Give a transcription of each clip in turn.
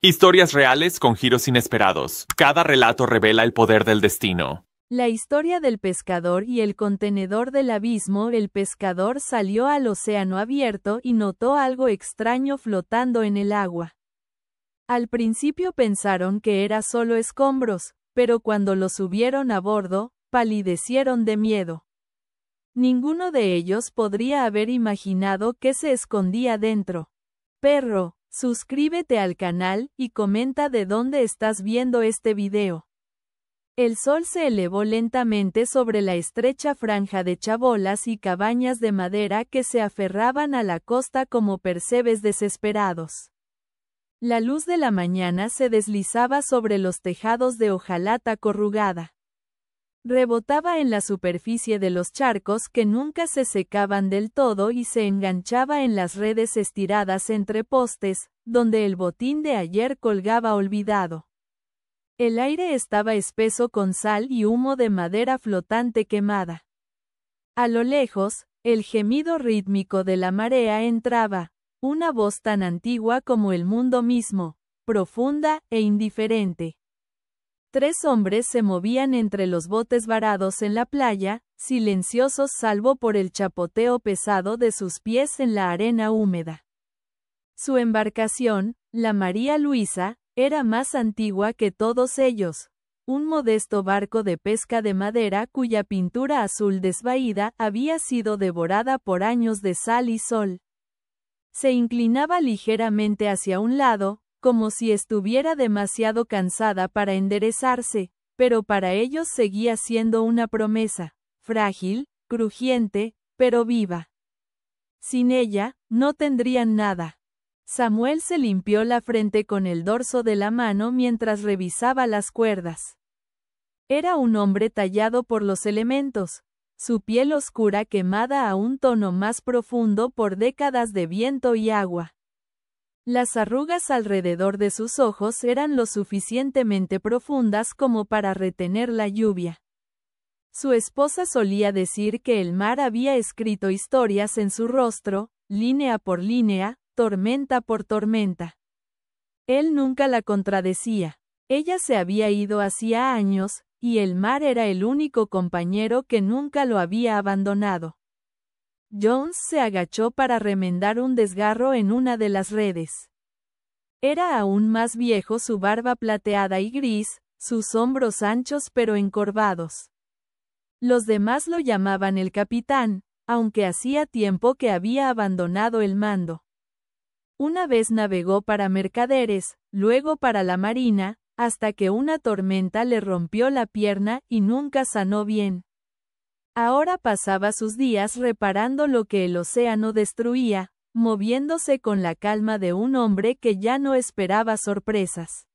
Historias reales con giros inesperados. Cada relato revela el poder del destino. La historia del pescador y el contenedor del abismo. El pescador salió al océano abierto y notó algo extraño flotando en el agua. Al principio pensaron que era solo escombros, pero cuando los subieron a bordo, palidecieron de miedo. Ninguno de ellos podría haber imaginado qué se escondía dentro. Perro, suscríbete al canal y comenta de dónde estás viendo este video. El sol se elevó lentamente sobre la estrecha franja de chabolas y cabañas de madera que se aferraban a la costa como percebes desesperados. La luz de la mañana se deslizaba sobre los tejados de hojalata corrugada. Rebotaba en la superficie de los charcos que nunca se secaban del todo y se enganchaba en las redes estiradas entre postes, donde el botín de ayer colgaba olvidado. El aire estaba espeso con sal y humo de madera flotante quemada. A lo lejos, el gemido rítmico de la marea entraba, una voz tan antigua como el mundo mismo, profunda e indiferente. 3 hombres se movían entre los botes varados en la playa, silenciosos salvo por el chapoteo pesado de sus pies en la arena húmeda. Su embarcación, la María Luisa, era más antigua que todos ellos, un modesto barco de pesca de madera cuya pintura azul desvaída había sido devorada por años de sal y sol. Se inclinaba ligeramente hacia un lado, como si estuviera demasiado cansada para enderezarse, pero para ellos seguía siendo una promesa, frágil, crujiente, pero viva. Sin ella, no tendrían nada. Samuel se limpió la frente con el dorso de la mano mientras revisaba las cuerdas. Era un hombre tallado por los elementos, su piel oscura quemada a un tono más profundo por décadas de viento y agua. Las arrugas alrededor de sus ojos eran lo suficientemente profundas como para retener la lluvia. Su esposa solía decir que el mar había escrito historias en su rostro, línea por línea, tormenta por tormenta. Él nunca la contradecía. Ella se había ido hacía años, y el mar era el único compañero que nunca lo había abandonado. Jones se agachó para remendar un desgarro en una de las redes. Era aún más viejo, su barba plateada y gris, sus hombros anchos pero encorvados. Los demás lo llamaban el capitán, aunque hacía tiempo que había abandonado el mando. Una vez navegó para mercaderes, luego para la marina, hasta que una tormenta le rompió la pierna y nunca sanó bien. Ahora pasaba sus días reparando lo que el océano destruía, moviéndose con la calma de un hombre que ya no esperaba sorpresas.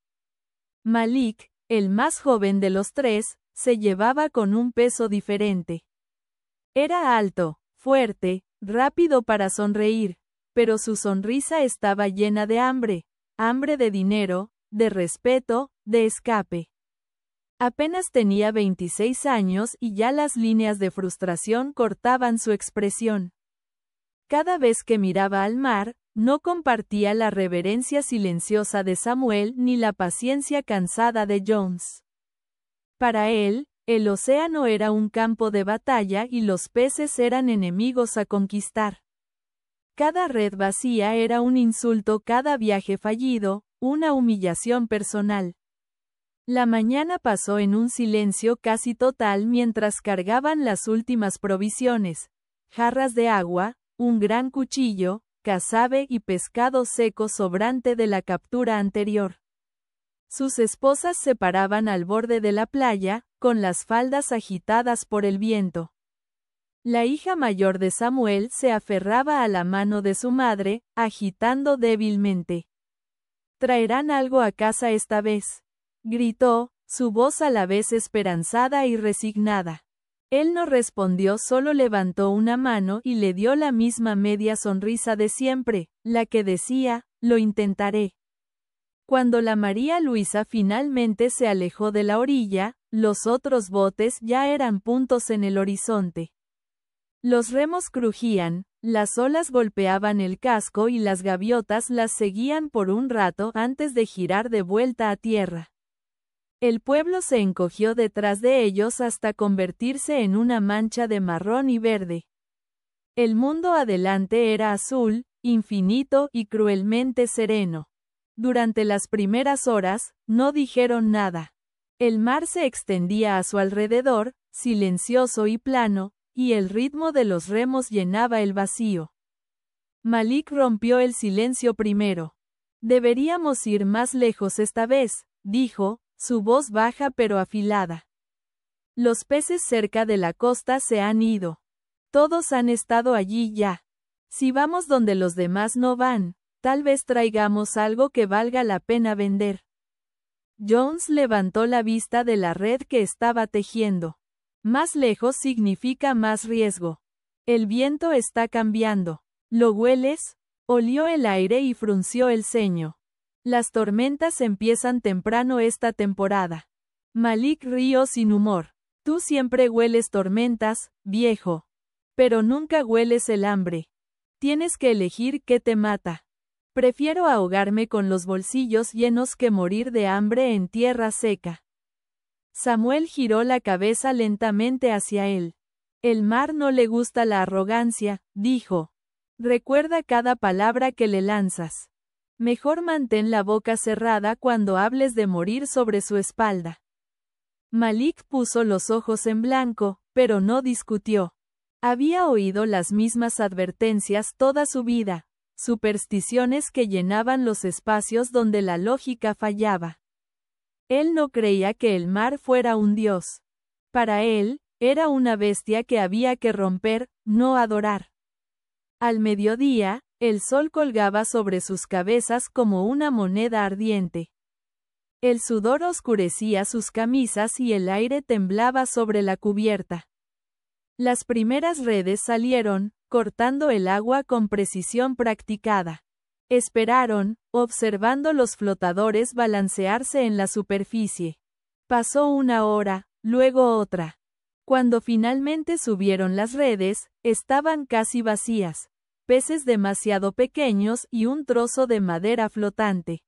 Malik, el más joven de los 3, se llevaba con un peso diferente. Era alto, fuerte, rápido para sonreír, pero su sonrisa estaba llena de hambre de dinero, de respeto, de escape. Apenas tenía 26 años y ya las líneas de frustración cortaban su expresión. Cada vez que miraba al mar, no compartía la reverencia silenciosa de Samuel ni la paciencia cansada de Jones. Para él, el océano era un campo de batalla y los peces eran enemigos a conquistar. Cada red vacía era un insulto, cada viaje fallido, una humillación personal. La mañana pasó en un silencio casi total mientras cargaban las últimas provisiones, jarras de agua, un gran cuchillo, casabe y pescado seco sobrante de la captura anterior. Sus esposas se paraban al borde de la playa, con las faldas agitadas por el viento. La hija mayor de Samuel se aferraba a la mano de su madre, agitando débilmente. «¿Traerán algo a casa esta vez?», gritó, su voz a la vez esperanzada y resignada. Él no respondió, solo levantó una mano y le dio la misma media sonrisa de siempre, la que decía, «Lo intentaré». Cuando la María Luisa finalmente se alejó de la orilla, los otros botes ya eran puntos en el horizonte. Los remos crujían, las olas golpeaban el casco y las gaviotas las seguían por un rato antes de girar de vuelta a tierra. El pueblo se encogió detrás de ellos hasta convertirse en una mancha de marrón y verde. El mundo adelante era azul, infinito y cruelmente sereno. Durante las primeras horas, no dijeron nada. El mar se extendía a su alrededor, silencioso y plano, y el ritmo de los remos llenaba el vacío. Malik rompió el silencio primero. Deberíamos ir más lejos esta vez, dijo, su voz baja pero afilada. Los peces cerca de la costa se han ido. Todos han estado allí ya. Si vamos donde los demás no van, tal vez traigamos algo que valga la pena vender. Jones levantó la vista de la red que estaba tejiendo. Más lejos significa más riesgo. El viento está cambiando. ¿Lo hueles? Olió el aire y frunció el ceño. Las tormentas empiezan temprano esta temporada. Malik rió sin humor. Tú siempre hueles tormentas, viejo. Pero nunca hueles el hambre. Tienes que elegir qué te mata. Prefiero ahogarme con los bolsillos llenos que morir de hambre en tierra seca. Samuel giró la cabeza lentamente hacia él. El mar no le gusta la arrogancia, dijo. Recuerda cada palabra que le lanzas. Mejor mantén la boca cerrada cuando hables de morir sobre su espalda. Malik puso los ojos en blanco, pero no discutió. Había oído las mismas advertencias toda su vida, supersticiones que llenaban los espacios donde la lógica fallaba. Él no creía que el mar fuera un dios. Para él, era una bestia que había que romper, no adorar. Al mediodía, el sol colgaba sobre sus cabezas como una moneda ardiente. El sudor oscurecía sus camisas y el aire temblaba sobre la cubierta. Las primeras redes salieron, cortando el agua con precisión practicada. Esperaron, observando los flotadores balancearse en la superficie. Pasó una hora, luego otra. Cuando finalmente subieron las redes, estaban casi vacías, peces demasiado pequeños y un trozo de madera flotante.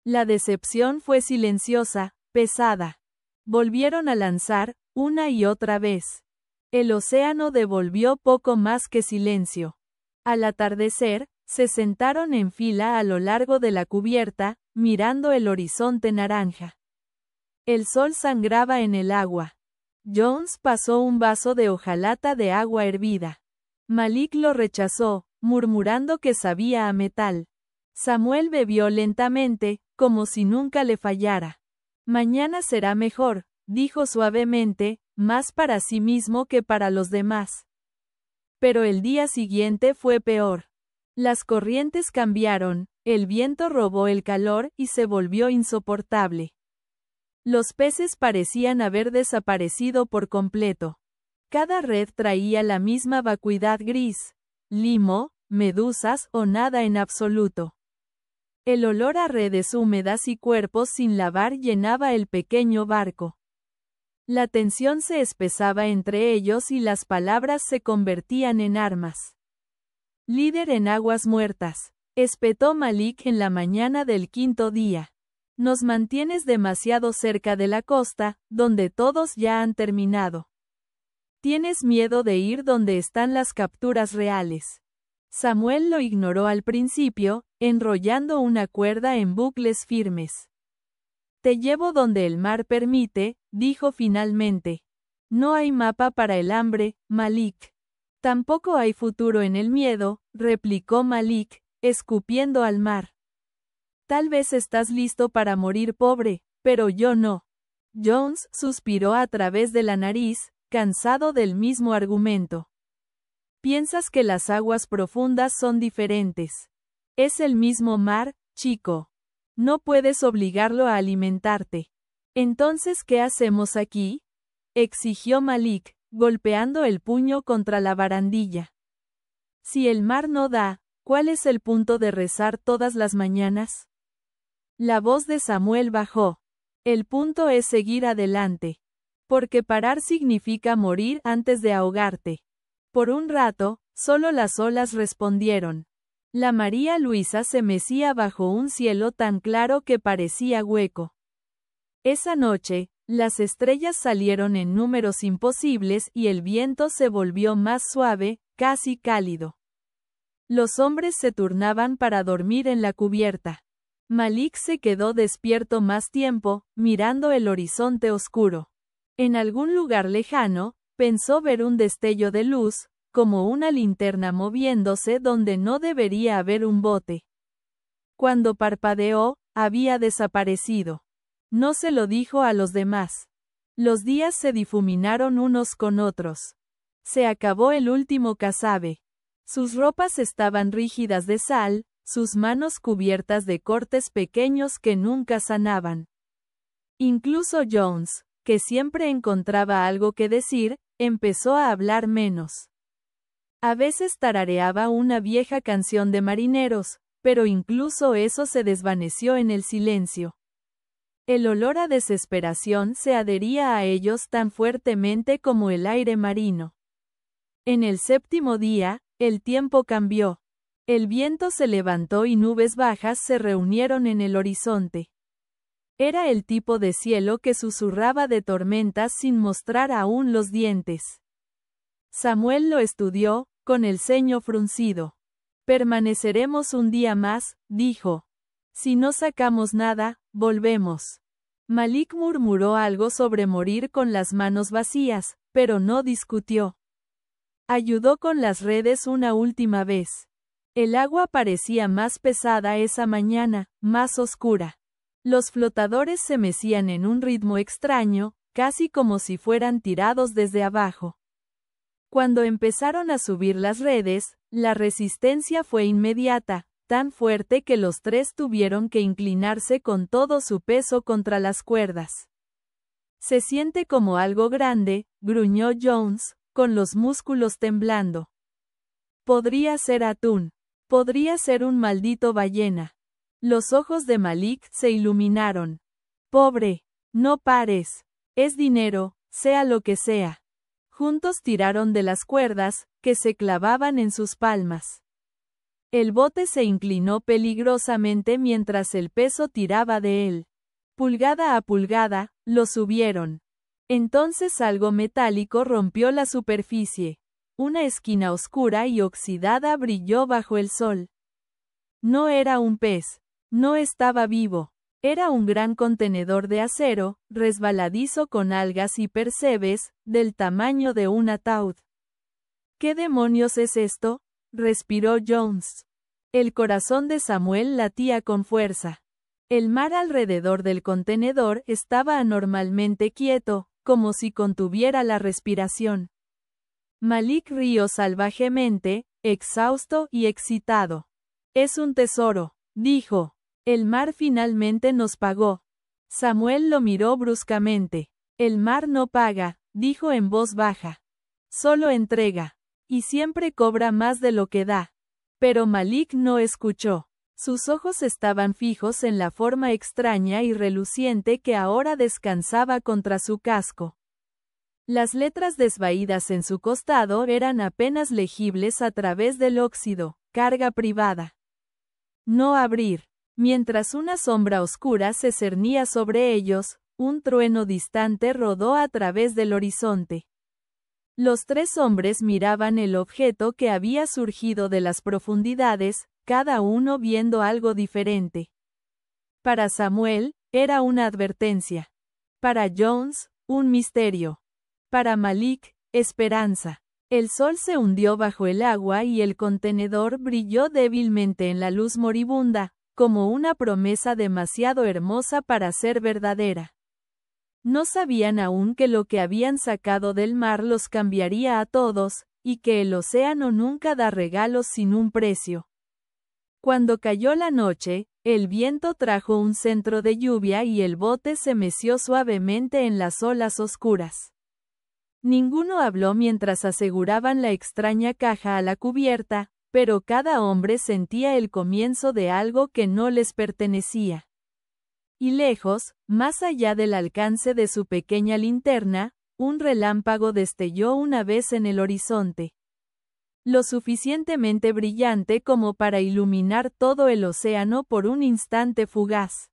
La decepción fue silenciosa, pesada. Volvieron a lanzar, una y otra vez. El océano devolvió poco más que silencio. Al atardecer, se sentaron en fila a lo largo de la cubierta, mirando el horizonte naranja. El sol sangraba en el agua. Jones pasó un vaso de hojalata de agua hervida. Malik lo rechazó, murmurando que sabía a metal. Samuel bebió lentamente, como si nunca le fallara. Mañana será mejor, dijo suavemente, más para sí mismo que para los demás. Pero el día siguiente fue peor. Las corrientes cambiaron, el viento robó el calor y se volvió insoportable. Los peces parecían haber desaparecido por completo. Cada red traía la misma vacuidad gris, limo, medusas o nada en absoluto. El olor a redes húmedas y cuerpos sin lavar llenaba el pequeño barco. La tensión se espesaba entre ellos y las palabras se convertían en armas. Líder en aguas muertas, espetó Malik en la mañana del quinto día. Nos mantienes demasiado cerca de la costa, donde todos ya han terminado. Tienes miedo de ir donde están las capturas reales. Samuel lo ignoró al principio, enrollando una cuerda en bucles firmes. Te llevo donde el mar permite, dijo finalmente. No hay mapa para el hambre, Malik. Tampoco hay futuro en el miedo, replicó Malik, escupiendo al mar. Tal vez estás listo para morir pobre, pero yo no. Jones suspiró a través de la nariz, cansado del mismo argumento. Piensas que las aguas profundas son diferentes. Es el mismo mar, chico. No puedes obligarlo a alimentarte. Entonces, ¿qué hacemos aquí? Exigió Malik, golpeando el puño contra la barandilla. Si el mar no da, ¿cuál es el punto de rezar todas las mañanas? La voz de Samuel bajó. El punto es seguir adelante. Porque parar significa morir antes de ahogarte. Por un rato, solo las olas respondieron. La María Luisa se mecía bajo un cielo tan claro que parecía hueco. Esa noche, las estrellas salieron en números imposibles y el viento se volvió más suave, casi cálido. Los hombres se turnaban para dormir en la cubierta. Malik se quedó despierto más tiempo, mirando el horizonte oscuro. En algún lugar lejano, pensó ver un destello de luz, como una linterna moviéndose donde no debería haber un bote. Cuando parpadeó, había desaparecido. No se lo dijo a los demás. Los días se difuminaron unos con otros. Se acabó el último casabe. Sus ropas estaban rígidas de sal, sus manos cubiertas de cortes pequeños que nunca sanaban. Incluso Jones, que siempre encontraba algo que decir, empezó a hablar menos. A veces tarareaba una vieja canción de marineros, pero incluso eso se desvaneció en el silencio. El olor a desesperación se adhería a ellos tan fuertemente como el aire marino. En el séptimo día, el tiempo cambió. El viento se levantó y nubes bajas se reunieron en el horizonte. Era el tipo de cielo que susurraba de tormentas sin mostrar aún los dientes. Samuel lo estudió, con el ceño fruncido. Permaneceremos un día más, dijo. Si no sacamos nada, volvemos. Malik murmuró algo sobre morir con las manos vacías, pero no discutió. Ayudó con las redes una última vez. El agua parecía más pesada esa mañana, más oscura. Los flotadores se mecían en un ritmo extraño, casi como si fueran tirados desde abajo. Cuando empezaron a subir las redes, la resistencia fue inmediata, tan fuerte que los tres tuvieron que inclinarse con todo su peso contra las cuerdas. Se siente como algo grande, gruñó Jones, con los músculos temblando. Podría ser atún. Podría ser un maldito ballena. Los ojos de Malik se iluminaron. Pobre. No pares. Es dinero, sea lo que sea. Juntos tiraron de las cuerdas, que se clavaban en sus palmas. El bote se inclinó peligrosamente mientras el peso tiraba de él. Pulgada a pulgada, lo subieron. Entonces algo metálico rompió la superficie. Una esquina oscura y oxidada brilló bajo el sol. No era un pez. No estaba vivo. Era un gran contenedor de acero, resbaladizo con algas y percebes, del tamaño de un ataúd. ¿Qué demonios es esto? Respiró Jones. El corazón de Samuel latía con fuerza. El mar alrededor del contenedor estaba anormalmente quieto, como si contuviera la respiración. Malik rió salvajemente, exhausto y excitado. Es un tesoro, dijo. El mar finalmente nos pagó. Samuel lo miró bruscamente. El mar no paga, dijo en voz baja. Solo entrega. Y siempre cobra más de lo que da. Pero Malik no escuchó. Sus ojos estaban fijos en la forma extraña y reluciente que ahora descansaba contra su casco. Las letras desvaídas en su costado eran apenas legibles a través del óxido, carga privada. No abrir. Mientras una sombra oscura se cernía sobre ellos, un trueno distante rodó a través del horizonte. Los tres hombres miraban el objeto que había surgido de las profundidades, cada uno viendo algo diferente. Para Samuel, era una advertencia. Para Jones, un misterio. Para Malik, esperanza. El sol se hundió bajo el agua y el contenedor brilló débilmente en la luz moribunda, como una promesa demasiado hermosa para ser verdadera. No sabían aún que lo que habían sacado del mar los cambiaría a todos, y que el océano nunca da regalos sin un precio. Cuando cayó la noche, el viento trajo un centro de lluvia y el bote se meció suavemente en las olas oscuras. Ninguno habló mientras aseguraban la extraña caja a la cubierta, pero cada hombre sentía el comienzo de algo que no les pertenecía. Y lejos, más allá del alcance de su pequeña linterna, un relámpago destelló una vez en el horizonte. lo suficientemente brillante como para iluminar todo el océano por un instante fugaz.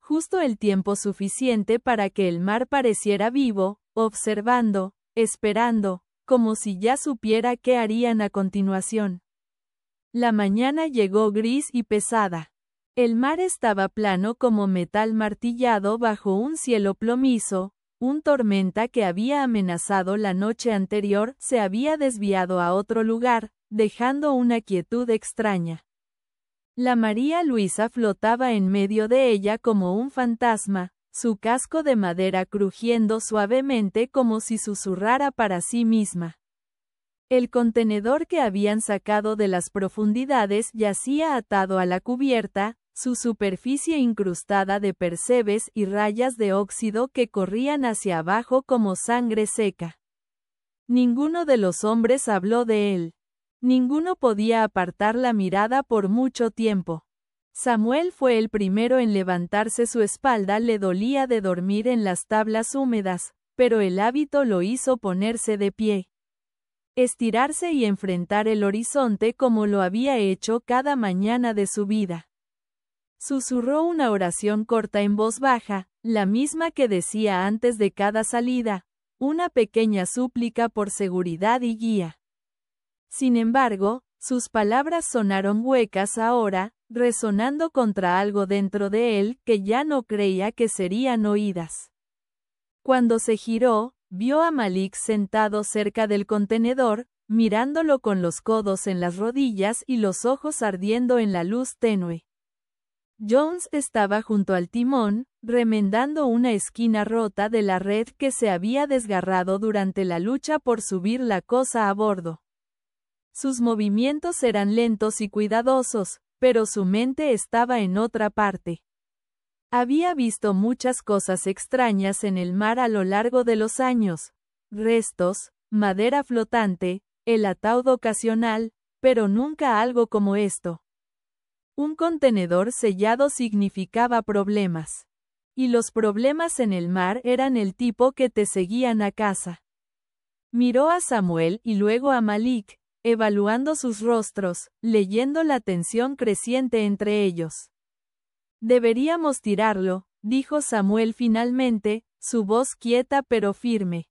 Justo el tiempo suficiente para que el mar pareciera vivo, observando, esperando, como si ya supiera qué harían a continuación. La mañana llegó gris y pesada. El mar estaba plano como metal martillado bajo un cielo plomizo. Una tormenta que había amenazado la noche anterior se había desviado a otro lugar, dejando una quietud extraña. La María Luisa flotaba en medio de ella como un fantasma, su casco de madera crujiendo suavemente como si susurrara para sí misma. El contenedor que habían sacado de las profundidades yacía atado a la cubierta, su superficie incrustada de percebes y rayas de óxido que corrían hacia abajo como sangre seca. Ninguno de los hombres habló de él. Ninguno podía apartar la mirada por mucho tiempo. Samuel fue el primero en levantarse, su espalda le dolía de dormir en las tablas húmedas, pero el hábito lo hizo ponerse de pie. Estirarse y enfrentar el horizonte como lo había hecho cada mañana de su vida. Susurró una oración corta en voz baja, la misma que decía antes de cada salida, una pequeña súplica por seguridad y guía. Sin embargo, sus palabras sonaron huecas ahora, resonando contra algo dentro de él que ya no creía que serían oídas. Cuando se giró, vio a Malik sentado cerca del contenedor, mirándolo con los codos en las rodillas y los ojos ardiendo en la luz tenue. Jones estaba junto al timón, remendando una esquina rota de la red que se había desgarrado durante la lucha por subir la cosa a bordo. Sus movimientos eran lentos y cuidadosos, pero su mente estaba en otra parte. Había visto muchas cosas extrañas en el mar a lo largo de los años: restos, madera flotante, el ataúd ocasional, pero nunca algo como esto. Un contenedor sellado significaba problemas. Y los problemas en el mar eran el tipo que te seguían a casa. Miró a Samuel y luego a Malik, evaluando sus rostros, leyendo la tensión creciente entre ellos. Deberíamos tirarlo, dijo Samuel finalmente, su voz quieta pero firme.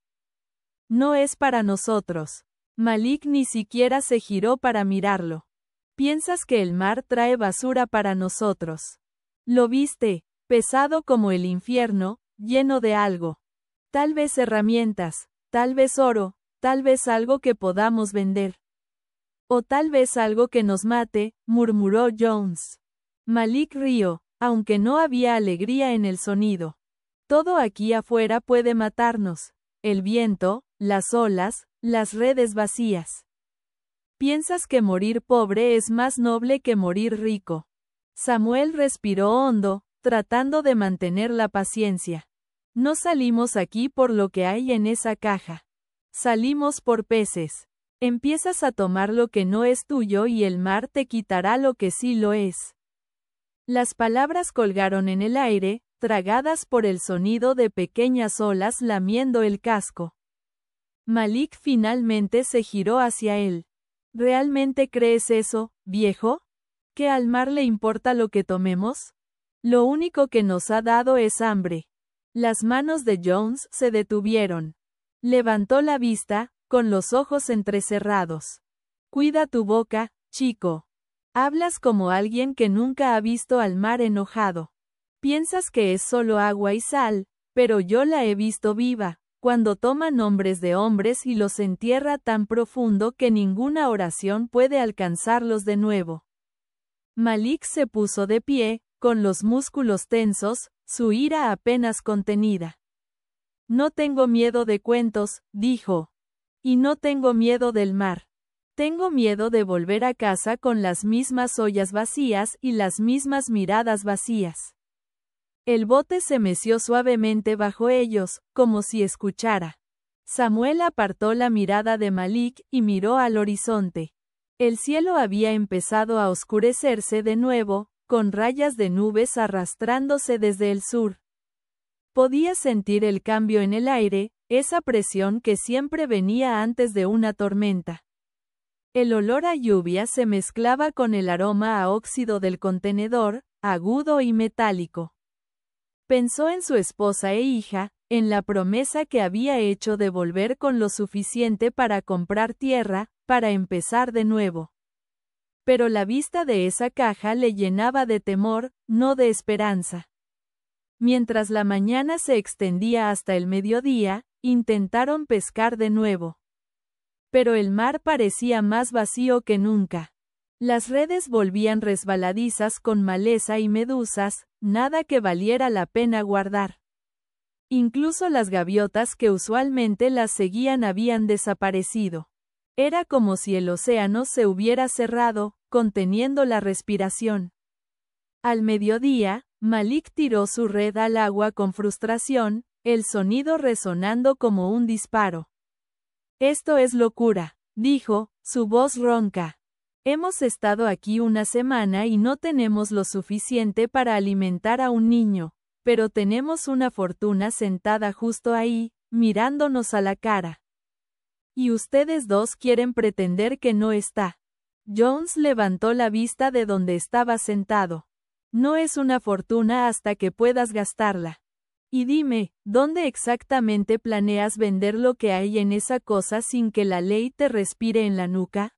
No es para nosotros. Malik ni siquiera se giró para mirarlo. Piensas que el mar trae basura para nosotros. Lo viste, pesado como el infierno, lleno de algo. Tal vez herramientas, tal vez oro, tal vez algo que podamos vender. O tal vez algo que nos mate, murmuró Jones. Malik rió, aunque no había alegría en el sonido. Todo aquí afuera puede matarnos. El viento, las olas, las redes vacías. Piensas que morir pobre es más noble que morir rico. Samuel respiró hondo, tratando de mantener la paciencia. No salimos aquí por lo que hay en esa caja. Salimos por peces. Empiezas a tomar lo que no es tuyo y el mar te quitará lo que sí lo es. Las palabras colgaron en el aire, tragadas por el sonido de pequeñas olas lamiendo el casco. Malik finalmente se giró hacia él. ¿Realmente crees eso, viejo? ¿Que al mar le importa lo que tomemos? Lo único que nos ha dado es hambre. Las manos de Jones se detuvieron. Levantó la vista, con los ojos entrecerrados. Cuida tu boca, chico. Hablas como alguien que nunca ha visto al mar enojado. Piensas que es solo agua y sal, pero yo la he visto viva, cuando toma nombres de hombres y los entierra tan profundo que ninguna oración puede alcanzarlos de nuevo. Malik se puso de pie, con los músculos tensos, su ira apenas contenida. No tengo miedo de cuentos, dijo. Y no tengo miedo del mar. Tengo miedo de volver a casa con las mismas ollas vacías y las mismas miradas vacías. El bote se meció suavemente bajo ellos, como si escuchara. Samuel apartó la mirada de Malik y miró al horizonte. El cielo había empezado a oscurecerse de nuevo, con rayas de nubes arrastrándose desde el sur. Podía sentir el cambio en el aire, esa presión que siempre venía antes de una tormenta. El olor a lluvia se mezclaba con el aroma a óxido del contenedor, agudo y metálico. Pensó en su esposa e hija, en la promesa que había hecho de volver con lo suficiente para comprar tierra, para empezar de nuevo. Pero la vista de esa caja le llenaba de temor, no de esperanza. Mientras la mañana se extendía hasta el mediodía, intentaron pescar de nuevo. Pero el mar parecía más vacío que nunca. Las redes volvían resbaladizas con maleza y medusas, nada que valiera la pena guardar. Incluso las gaviotas que usualmente las seguían habían desaparecido. Era como si el océano se hubiera cerrado, conteniendo la respiración. Al mediodía, Malik tiró su red al agua con frustración, el sonido resonando como un disparo. «Esto es locura», dijo, su voz ronca. «Hemos estado aquí una semana y no tenemos lo suficiente para alimentar a un niño, pero tenemos una fortuna sentada justo ahí, mirándonos a la cara. Y ustedes dos quieren pretender que no está». Jones levantó la vista de donde estaba sentado. «No es una fortuna hasta que puedas gastarla. Y dime, ¿dónde exactamente planeas vender lo que hay en esa cosa sin que la ley te respire en la nuca?»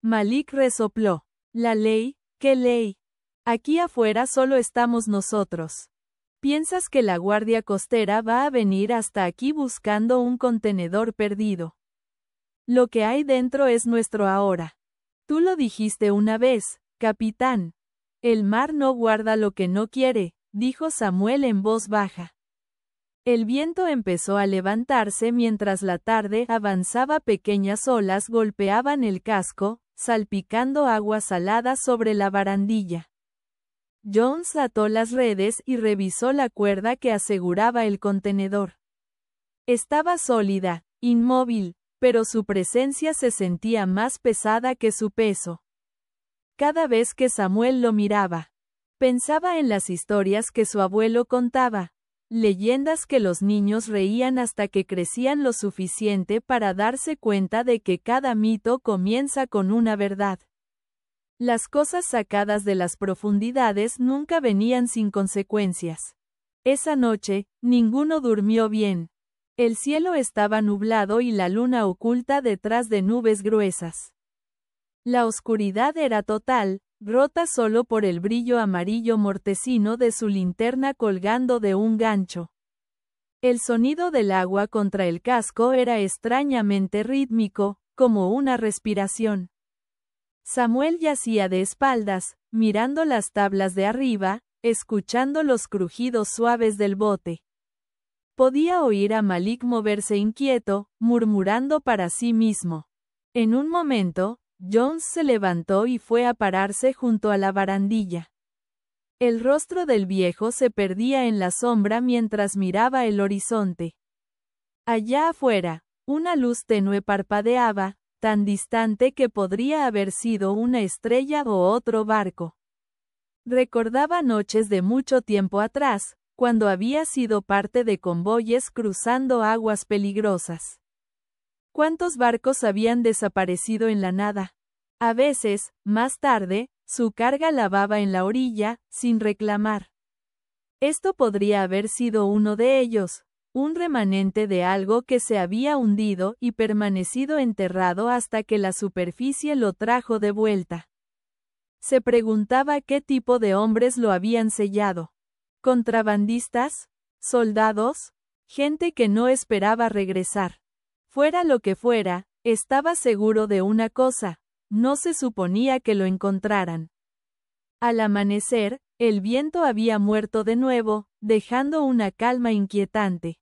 Malik resopló. «¿La ley? ¿Qué ley? Aquí afuera solo estamos nosotros. ¿Piensas que la guardia costera va a venir hasta aquí buscando un contenedor perdido? Lo que hay dentro es nuestro ahora. Tú lo dijiste una vez, capitán. El mar no guarda lo que no quiere», dijo Samuel en voz baja. El viento empezó a levantarse mientras la tarde avanzaba. Pequeñas olas golpeaban el casco, salpicando agua salada sobre la barandilla. Jones ató las redes y revisó la cuerda que aseguraba el contenedor. Estaba sólida, inmóvil, pero su presencia se sentía más pesada que su peso. Cada vez que Samuel lo miraba, pensaba en las historias que su abuelo contaba, leyendas que los niños reían hasta que crecían lo suficiente para darse cuenta de que cada mito comienza con una verdad. Las cosas sacadas de las profundidades nunca venían sin consecuencias. Esa noche, ninguno durmió bien. El cielo estaba nublado y la luna oculta detrás de nubes gruesas. La oscuridad era total, rota solo por el brillo amarillo mortecino de su linterna colgando de un gancho. El sonido del agua contra el casco era extrañamente rítmico, como una respiración. Samuel yacía de espaldas, mirando las tablas de arriba, escuchando los crujidos suaves del bote. Podía oír a Malik moverse inquieto, murmurando para sí mismo. En un momento, Jones se levantó y fue a pararse junto a la barandilla. El rostro del viejo se perdía en la sombra mientras miraba el horizonte. Allá afuera, una luz tenue parpadeaba, tan distante que podría haber sido una estrella o otro barco. Recordaba noches de mucho tiempo atrás, cuando había sido parte de convoyes cruzando aguas peligrosas. ¿Cuántos barcos habían desaparecido en la nada? A veces, más tarde, su carga lavaba en la orilla, sin reclamar. Esto podría haber sido uno de ellos, un remanente de algo que se había hundido y permanecido enterrado hasta que la superficie lo trajo de vuelta. Se preguntaba qué tipo de hombres lo habían sellado. ¿Contrabandistas? ¿Soldados? Gente que no esperaba regresar. Fuera lo que fuera, estaba seguro de una cosa, no se suponía que lo encontraran. Al amanecer, el viento había muerto de nuevo, dejando una calma inquietante.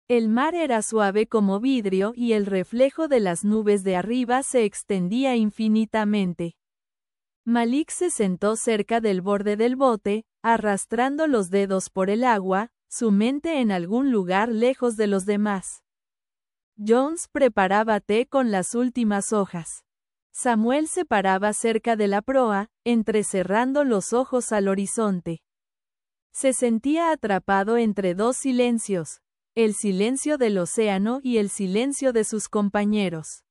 El mar era suave como vidrio y el reflejo de las nubes de arriba se extendía infinitamente. Malik se sentó cerca del borde del bote, arrastrando los dedos por el agua, su mente en algún lugar lejos de los demás. Jones preparaba té con las últimas hojas. Samuel se paraba cerca de la proa, entrecerrando los ojos al horizonte. Se sentía atrapado entre dos silencios, el silencio del océano y el silencio de sus compañeros.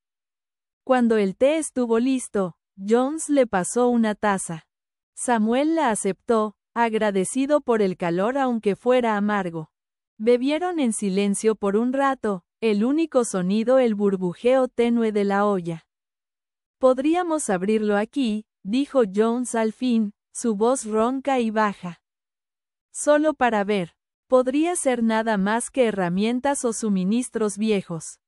Cuando el té estuvo listo, Jones le pasó una taza. Samuel la aceptó, agradecido por el calor aunque fuera amargo. Bebieron en silencio por un rato, el único sonido el burbujeo tenue de la olla. «Podríamos abrirlo aquí», dijo Jones al fin, su voz ronca y baja. «Solo para ver. Podría ser nada más que herramientas o suministros viejos.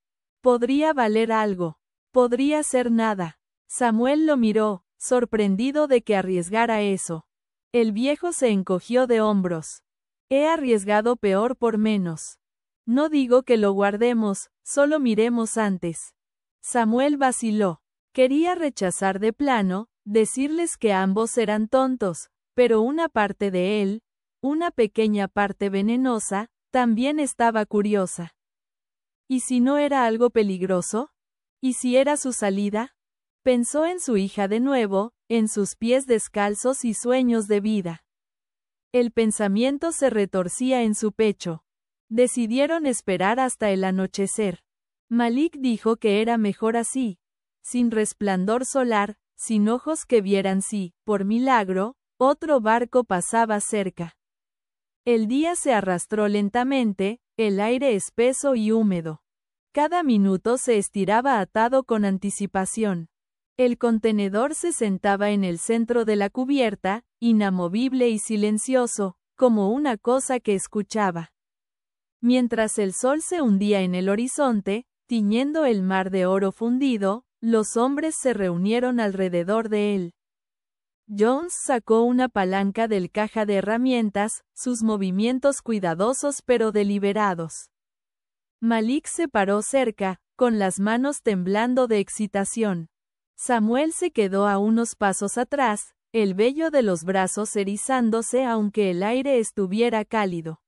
Podría valer algo. Podría ser nada». Samuel lo miró, sorprendido de que arriesgara eso. El viejo se encogió de hombros. «He arriesgado peor por menos. No digo que lo guardemos, solo miremos antes». Samuel vaciló. Quería rechazar de plano, decirles que ambos eran tontos, pero una parte de él, una pequeña parte venenosa, también estaba curiosa. ¿Y si no era algo peligroso? ¿Y si era su salida? Pensó en su hija de nuevo, en sus pies descalzos y sueños de vida. El pensamiento se retorcía en su pecho. Decidieron esperar hasta el anochecer. Malik dijo que era mejor así, sin resplandor solar, sin ojos que vieran si, por milagro, otro barco pasaba cerca. El día se arrastró lentamente, el aire espeso y húmedo. Cada minuto se estiraba atado con anticipación. El contenedor se sentaba en el centro de la cubierta, inamovible y silencioso, como una cosa que escuchaba. Mientras el sol se hundía en el horizonte, tiñendo el mar de oro fundido, los hombres se reunieron alrededor de él. Jones sacó una palanca del caja de herramientas, sus movimientos cuidadosos pero deliberados. Malik se paró cerca, con las manos temblando de excitación. Samuel se quedó a unos pasos atrás, el vello de los brazos erizándose aunque el aire estuviera cálido.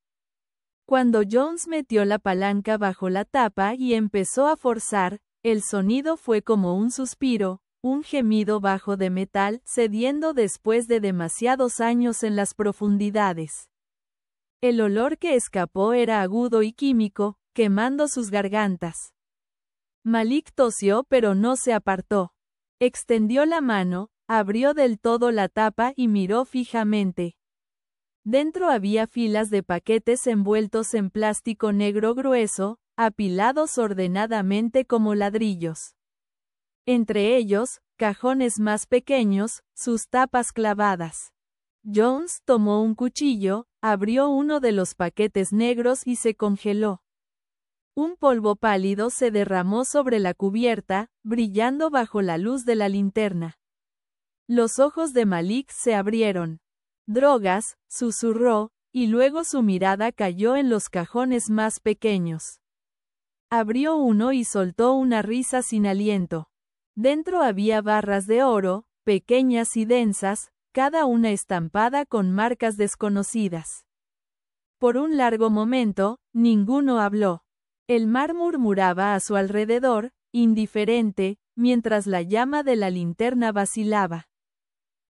Cuando Jones metió la palanca bajo la tapa y empezó a forzar, el sonido fue como un suspiro, un gemido bajo de metal cediendo después de demasiados años en las profundidades. El olor que escapó era agudo y químico, quemando sus gargantas. Malik tosió pero no se apartó. Extendió la mano, abrió del todo la tapa y miró fijamente. Dentro había filas de paquetes envueltos en plástico negro grueso, apilados ordenadamente como ladrillos. Entre ellos, cajones más pequeños, sus tapas clavadas. Jones tomó un cuchillo, abrió uno de los paquetes negros y se congeló. Un polvo pálido se derramó sobre la cubierta, brillando bajo la luz de la linterna. Los ojos de Malik se abrieron. «Drogas», susurró, y luego su mirada cayó en los cajones más pequeños. Abrió uno y soltó una risa sin aliento. Dentro había barras de oro, pequeñas y densas, cada una estampada con marcas desconocidas. Por un largo momento, ninguno habló. El mar murmuraba a su alrededor, indiferente, mientras la llama de la linterna vacilaba.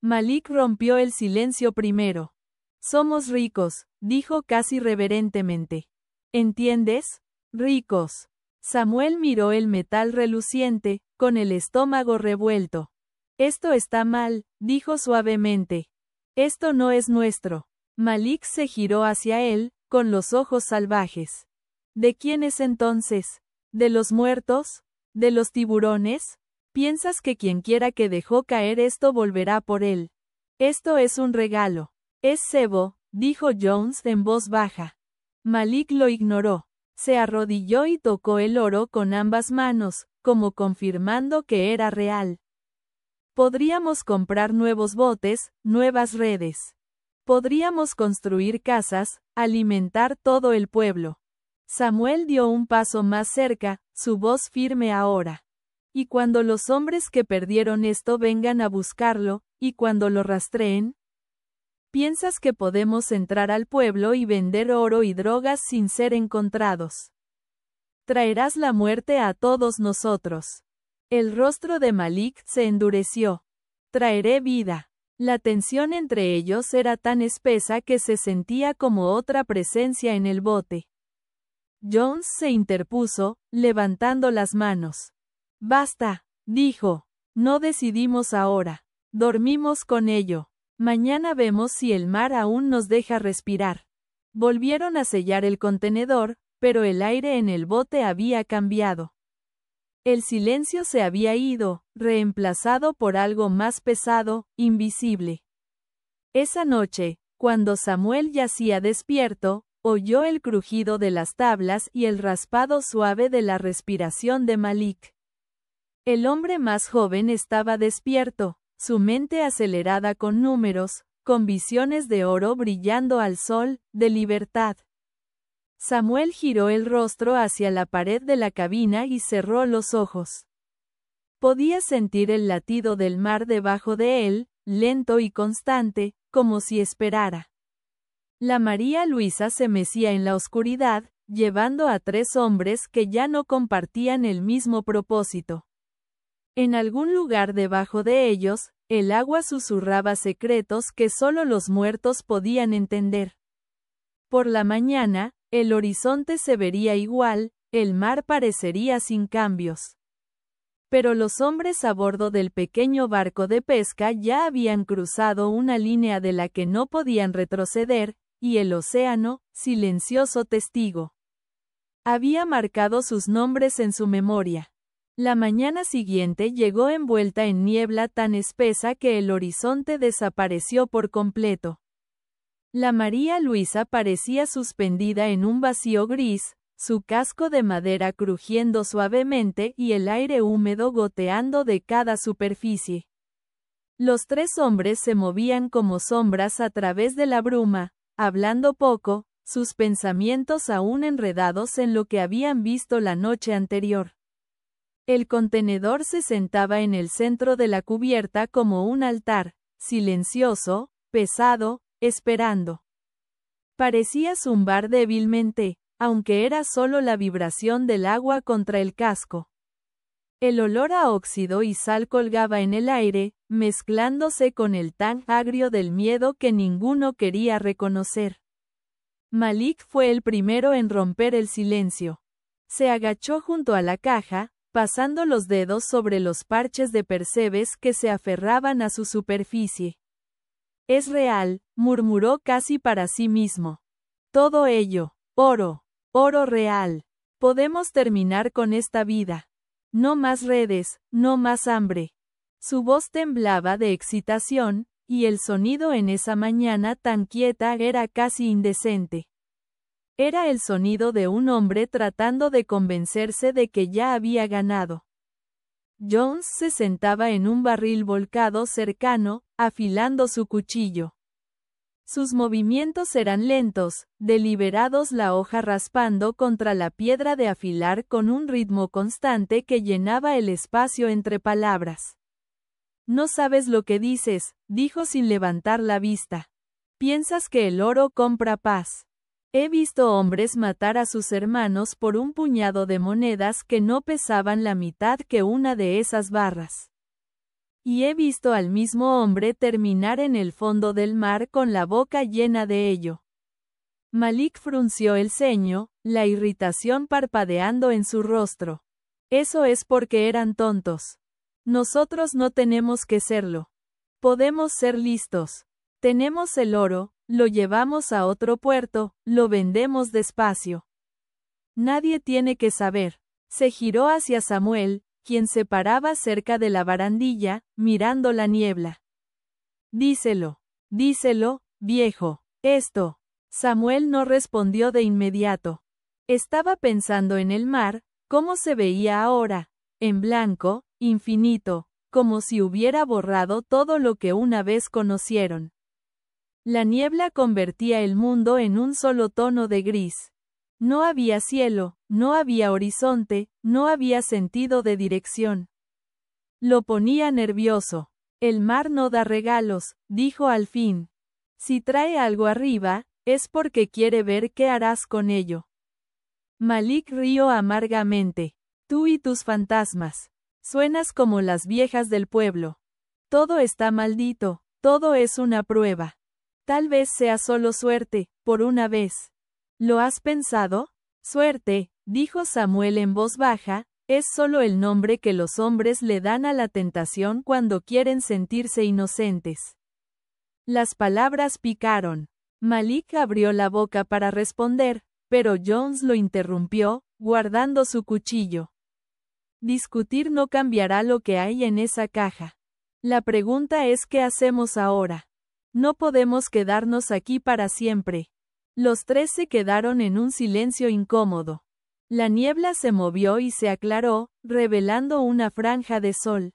Malik rompió el silencio primero. «Somos ricos», dijo casi reverentemente. «¿Entiendes? Ricos». Samuel miró el metal reluciente, con el estómago revuelto. «Esto está mal», dijo suavemente. «Esto no es nuestro». Malik se giró hacia él, con los ojos salvajes. «¿De quién es entonces? ¿De los muertos? ¿De los tiburones? ¿Piensas que quienquiera que dejó caer esto volverá por él? Esto es un regalo. Es cebo», dijo Jones en voz baja. Malik lo ignoró. Se arrodilló y tocó el oro con ambas manos, como confirmando que era real. «Podríamos comprar nuevos botes, nuevas redes. Podríamos construir casas, alimentar todo el pueblo». Samuel dio un paso más cerca, su voz firme ahora. «¿Y cuando los hombres que perdieron esto vengan a buscarlo, y cuando lo rastreen? ¿Piensas que podemos entrar al pueblo y vender oro y drogas sin ser encontrados? Traerás la muerte a todos nosotros». El rostro de Malik se endureció. «Traeré vida». La tensión entre ellos era tan espesa que se sentía como otra presencia en el bote. Jones se interpuso, levantando las manos. «Basta», Dijo. No decidimos ahora. Dormimos con ello. Mañana vemos si el mar aún nos deja respirar. Volvieron a sellar el contenedor, pero el aire en el bote había cambiado. El silencio se había ido, reemplazado por algo más pesado, invisible. Esa noche, cuando Samuel yacía despierto, oyó el crujido de las tablas y el raspado suave de la respiración de Malik. El hombre más joven estaba despierto, su mente acelerada con números, con visiones de oro brillando al sol, de libertad. Samuel giró el rostro hacia la pared de la cabina y cerró los ojos. Podía sentir el latido del mar debajo de él, lento y constante, como si esperara. La María Luisa se mecía en la oscuridad, llevando a 3 hombres que ya no compartían el mismo propósito. En algún lugar debajo de ellos, el agua susurraba secretos que solo los muertos podían entender. Por la mañana, el horizonte se vería igual, el mar parecería sin cambios. Pero los hombres a bordo del pequeño barco de pesca ya habían cruzado una línea de la que no podían retroceder, y el océano, silencioso testigo, había marcado sus nombres en su memoria. La mañana siguiente llegó envuelta en niebla tan espesa que el horizonte desapareció por completo. La María Luisa parecía suspendida en un vacío gris, su casco de madera crujiendo suavemente y el aire húmedo goteando de cada superficie. Los 3 hombres se movían como sombras a través de la bruma, hablando poco, sus pensamientos aún enredados en lo que habían visto la noche anterior. El contenedor se sentaba en el centro de la cubierta como un altar, silencioso, pesado, esperando. Parecía zumbar débilmente, aunque era solo la vibración del agua contra el casco. El olor a óxido y sal colgaba en el aire, mezclándose con el tan agrio del miedo que ninguno quería reconocer. Malik fue el primero en romper el silencio. Se agachó junto a la caja, pasando los dedos sobre los parches de percebes que se aferraban a su superficie. Es real, murmuró casi para sí mismo. Todo ello, oro, oro real. Podemos terminar con esta vida. No más redes, no más hambre. Su voz temblaba de excitación, y el sonido en esa mañana tan quieta era casi indecente. Era el sonido de un hombre tratando de convencerse de que ya había ganado. Jones se sentaba en un barril volcado cercano, afilando su cuchillo. Sus movimientos eran lentos, deliberados, la hoja raspando contra la piedra de afilar con un ritmo constante que llenaba el espacio entre palabras. No sabes lo que dices, dijo sin levantar la vista. Piensas que el oro compra paz. He visto hombres matar a sus hermanos por un puñado de monedas que no pesaban la mitad que una de esas barras. Y he visto al mismo hombre terminar en el fondo del mar con la boca llena de ello. Malik frunció el ceño, la irritación parpadeando en su rostro. Eso es porque eran tontos. Nosotros no tenemos que serlo. Podemos ser listos. Tenemos el oro, lo llevamos a otro puerto, lo vendemos despacio. Nadie tiene que saber. Se giró hacia Samuel, quien se paraba cerca de la barandilla, mirando la niebla. Díselo, viejo. Esto. Samuel no respondió de inmediato. Estaba pensando en el mar, cómo se veía ahora, en blanco, infinito, como si hubiera borrado todo lo que una vez conocieron. La niebla convertía el mundo en un solo tono de gris. No había cielo, no había horizonte, no había sentido de dirección. Lo ponía nervioso. El mar no da regalos, dijo al fin. Si trae algo arriba, es porque quiere ver qué harás con ello. Malik rió amargamente. Tú y tus fantasmas. Suenas como las viejas del pueblo. Todo está maldito, todo es una prueba. Tal vez sea solo suerte, por una vez. ¿Lo has pensado? Suerte, dijo Samuel en voz baja, Es solo el nombre que los hombres le dan a la tentación cuando quieren sentirse inocentes. Las palabras picaron. Malik abrió la boca para responder, pero Jones lo interrumpió, guardando su cuchillo. Discutir no cambiará lo que hay en esa caja. La pregunta es ¿qué hacemos ahora? No podemos quedarnos aquí para siempre. Los tres se quedaron en un silencio incómodo. La niebla se movió y se aclaró, revelando una franja de sol.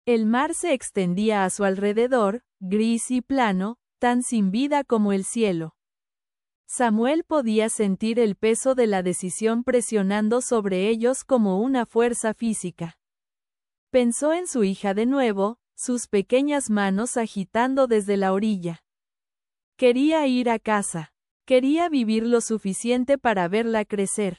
El mar se extendía a su alrededor, gris y plano, tan sin vida como el cielo. Samuel podía sentir el peso de la decisión presionando sobre ellos como una fuerza física. Pensó en su hija de nuevo, sus pequeñas manos agitando desde la orilla. Quería ir a casa. Quería vivir lo suficiente para verla crecer.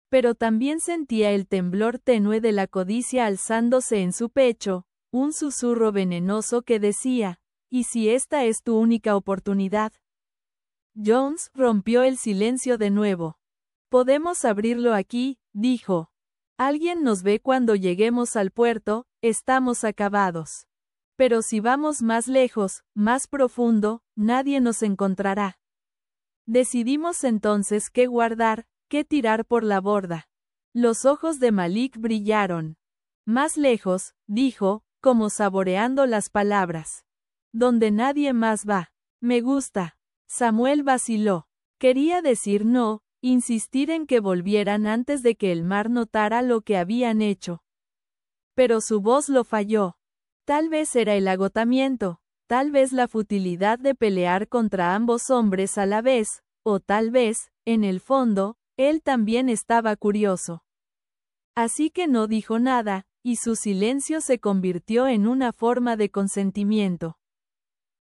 Pero también sentía el temblor tenue de la codicia alzándose en su pecho, un susurro venenoso que decía, ¿y si esta es tu única oportunidad? Jones rompió el silencio de nuevo. Podemos abrirlo aquí, dijo. Alguien nos ve cuando lleguemos al puerto, estamos acabados. Pero si vamos más lejos, más profundo, nadie nos encontrará. Decidimos entonces qué guardar, qué tirar por la borda. Los ojos de Malik brillaron. Más lejos, dijo, como saboreando las palabras. Donde nadie más va. Me gusta. Samuel vaciló. Quería decir no, insistir en que volvieran antes de que el mar notara lo que habían hecho. Pero su voz lo falló. Tal vez era el agotamiento, tal vez la futilidad de pelear contra ambos hombres a la vez, o tal vez, en el fondo, él también estaba curioso. Así que no dijo nada, y su silencio se convirtió en una forma de consentimiento.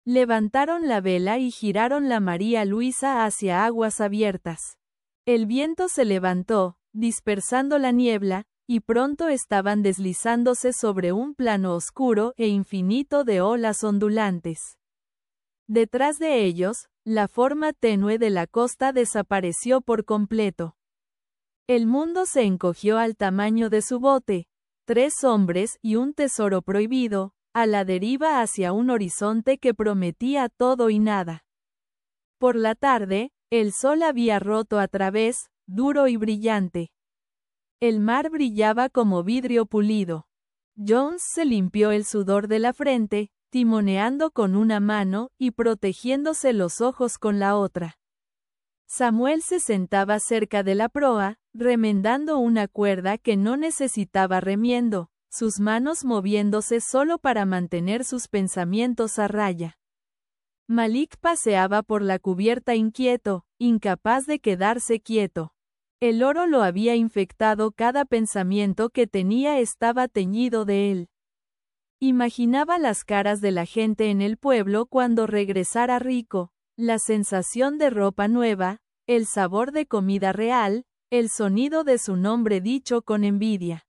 Levantaron la vela y giraron la María Luisa hacia aguas abiertas. El viento se levantó, dispersando la niebla, y pronto estaban deslizándose sobre un plano oscuro e infinito de olas ondulantes. Detrás de ellos, la forma tenue de la costa desapareció por completo. El mundo se encogió al tamaño de su bote, 3 hombres y un tesoro prohibido, a la deriva hacia un horizonte que prometía todo y nada. Por la tarde, el sol había roto a través, duro y brillante. El mar brillaba como vidrio pulido. Jones se limpió el sudor de la frente, timoneando con una mano y protegiéndose los ojos con la otra. Samuel se sentaba cerca de la proa, remendando una cuerda que no necesitaba remiendo, sus manos moviéndose solo para mantener sus pensamientos a raya. Malik paseaba por la cubierta inquieto, incapaz de quedarse quieto. El oro lo había infectado, cada pensamiento que tenía estaba teñido de él. Imaginaba las caras de la gente en el pueblo cuando regresara rico, la sensación de ropa nueva, el sabor de comida real, el sonido de su nombre dicho con envidia.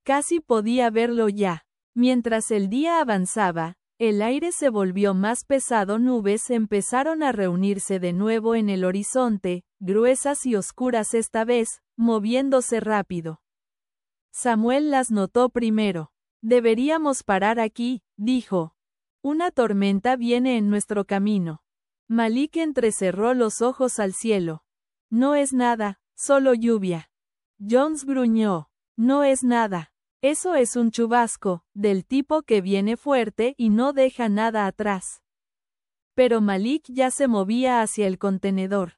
Casi podía verlo ya. Mientras el día avanzaba, el aire se volvió más pesado, nubes empezaron a reunirse de nuevo en el horizonte, gruesas y oscuras esta vez, moviéndose rápido. Samuel las notó primero. Deberíamos parar aquí, dijo. Una tormenta viene en nuestro camino. Malik entrecerró los ojos al cielo. No es nada, solo lluvia. Jones gruñó. No es nada. Eso es un chubasco, del tipo que viene fuerte y no deja nada atrás. Pero Malik ya se movía hacia el contenedor.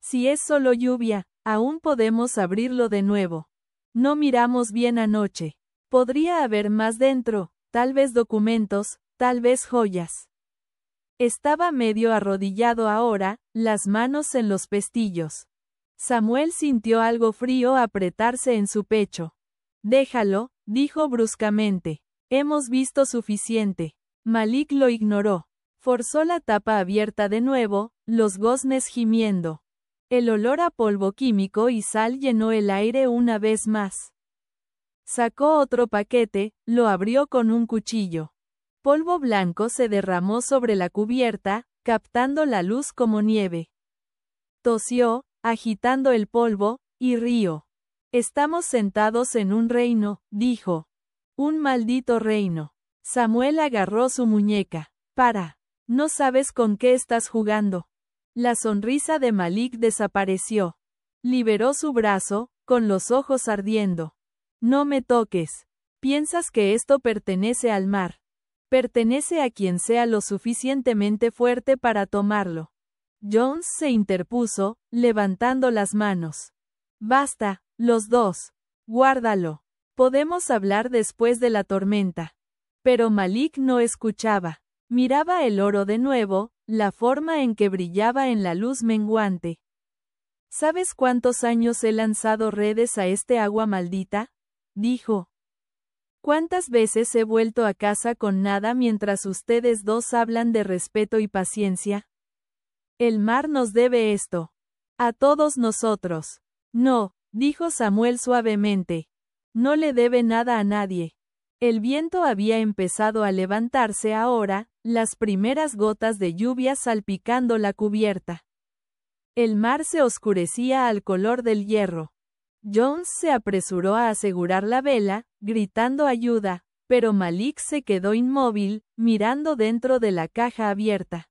Si es solo lluvia, aún podemos abrirlo de nuevo. No miramos bien anoche. Podría haber más dentro, tal vez documentos, tal vez joyas. Estaba medio arrodillado ahora, las manos en los pestillos. Samuel sintió algo frío apretarse en su pecho. Déjalo, dijo bruscamente. Hemos visto suficiente. Malik lo ignoró. Forzó la tapa abierta de nuevo, los goznes gimiendo. El olor a polvo químico y sal llenó el aire una vez más. Sacó otro paquete, lo abrió con un cuchillo. Polvo blanco se derramó sobre la cubierta, captando la luz como nieve. Tosió, agitando el polvo, y rió. Estamos sentados en un reino, dijo. Un maldito reino. Samuel agarró su muñeca. Para. No sabes con qué estás jugando. La sonrisa de Malik desapareció. Liberó su brazo, con los ojos ardiendo. No me toques. Piensas que esto pertenece al mar. Pertenece a quien sea lo suficientemente fuerte para tomarlo. Jones se interpuso, levantando las manos. Basta, los dos. Guárdalo. Podemos hablar después de la tormenta. Pero Malik no escuchaba. Miraba el oro de nuevo, la forma en que brillaba en la luz menguante. ¿Sabes cuántos años he lanzado redes a este agua maldita? Dijo. ¿Cuántas veces he vuelto a casa con nada mientras ustedes dos hablan de respeto y paciencia? El mar nos debe esto. A todos nosotros. No, dijo Samuel suavemente. No le debe nada a nadie. El viento había empezado a levantarse ahora, las primeras gotas de lluvia salpicando la cubierta. El mar se oscurecía al color del hierro. Jones se apresuró a asegurar la vela, gritando ayuda, pero Malik se quedó inmóvil, mirando dentro de la caja abierta.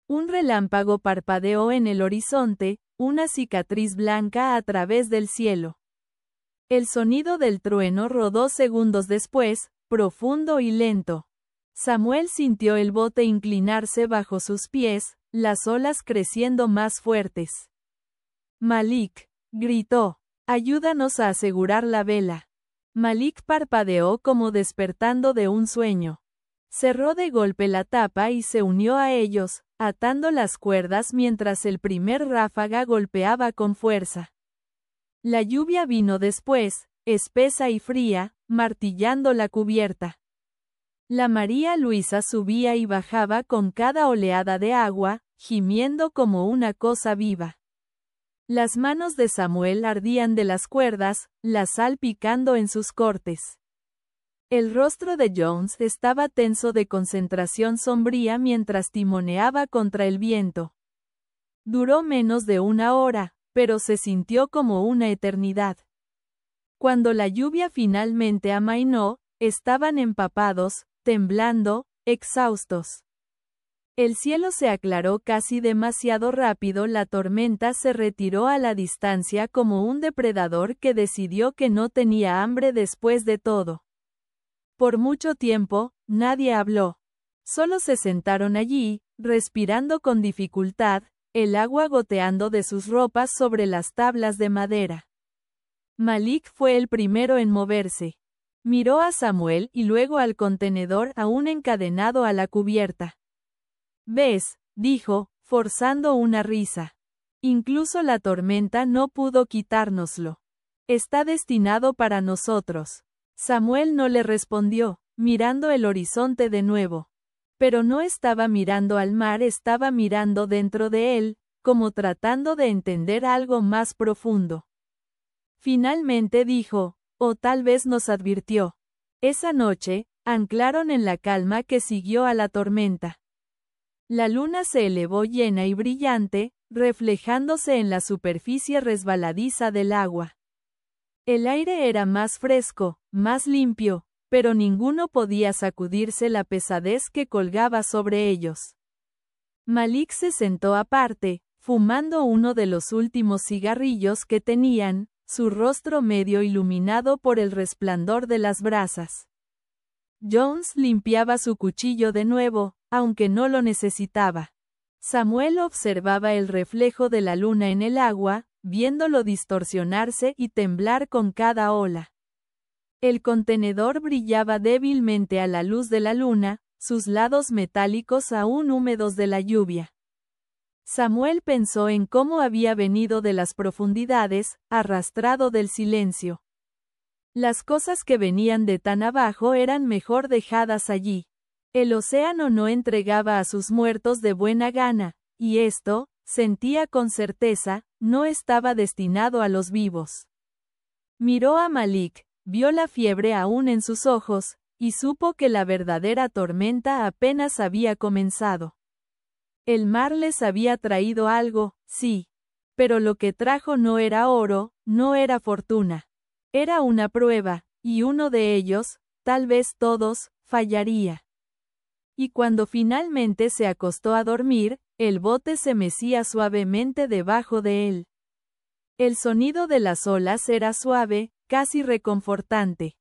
Un relámpago parpadeó en el horizonte, una cicatriz blanca a través del cielo. El sonido del trueno rodó segundos después, profundo y lento. Samuel sintió el bote inclinarse bajo sus pies, las olas creciendo más fuertes. Malik, gritó, ayúdanos a asegurar la vela. Malik parpadeó como despertando de un sueño. Cerró de golpe la tapa y se unió a ellos, atando las cuerdas mientras el primer ráfaga golpeaba con fuerza. La lluvia vino después, espesa y fría, martillando la cubierta. La María Luisa subía y bajaba con cada oleada de agua, gimiendo como una cosa viva. Las manos de Samuel ardían de las cuerdas, la sal picando en sus cortes. El rostro de Jones estaba tenso de concentración sombría mientras timoneaba contra el viento. Duró menos de una hora, pero se sintió como una eternidad. Cuando la lluvia finalmente amainó, estaban empapados, temblando, exhaustos. El cielo se aclaró casi demasiado rápido, la tormenta se retiró a la distancia como un depredador que decidió que no tenía hambre después de todo. Por mucho tiempo, nadie habló. Solo se sentaron allí, respirando con dificultad, el agua goteando de sus ropas sobre las tablas de madera. Malik fue el primero en moverse. Miró a Samuel y luego al contenedor aún encadenado a la cubierta. «¿Ves?», dijo, forzando una risa. «Incluso la tormenta no pudo quitárnoslo. Está destinado para nosotros». Samuel no le respondió, mirando el horizonte de nuevo. Pero no estaba mirando al mar, estaba mirando dentro de él, como tratando de entender algo más profundo. Finalmente dijo, o tal vez nos advirtió. Esa noche, anclaron en la calma que siguió a la tormenta. La luna se elevó llena y brillante, reflejándose en la superficie resbaladiza del agua. El aire era más fresco, más limpio, pero ninguno podía sacudirse la pesadez que colgaba sobre ellos. Malik se sentó aparte, fumando uno de los últimos cigarrillos que tenían, su rostro medio iluminado por el resplandor de las brasas. Jones limpiaba su cuchillo de nuevo, aunque no lo necesitaba. Samuel observaba el reflejo de la luna en el agua, viéndolo distorsionarse y temblar con cada ola. El contenedor brillaba débilmente a la luz de la luna, sus lados metálicos aún húmedos de la lluvia. Samuel pensó en cómo había venido de las profundidades, arrastrado del silencio. Las cosas que venían de tan abajo eran mejor dejadas allí. El océano no entregaba a sus muertos de buena gana, y esto, sentía con certeza, no estaba destinado a los vivos. Miró a Malik, vio la fiebre aún en sus ojos, y supo que la verdadera tormenta apenas había comenzado. El mar les había traído algo, sí, Pero lo que trajo no era oro, no era fortuna. Era una prueba, y uno de ellos, tal vez todos, fallaría. Y cuando finalmente se acostó a dormir, el bote se mecía suavemente debajo de él. El sonido de las olas era suave, casi reconfortante.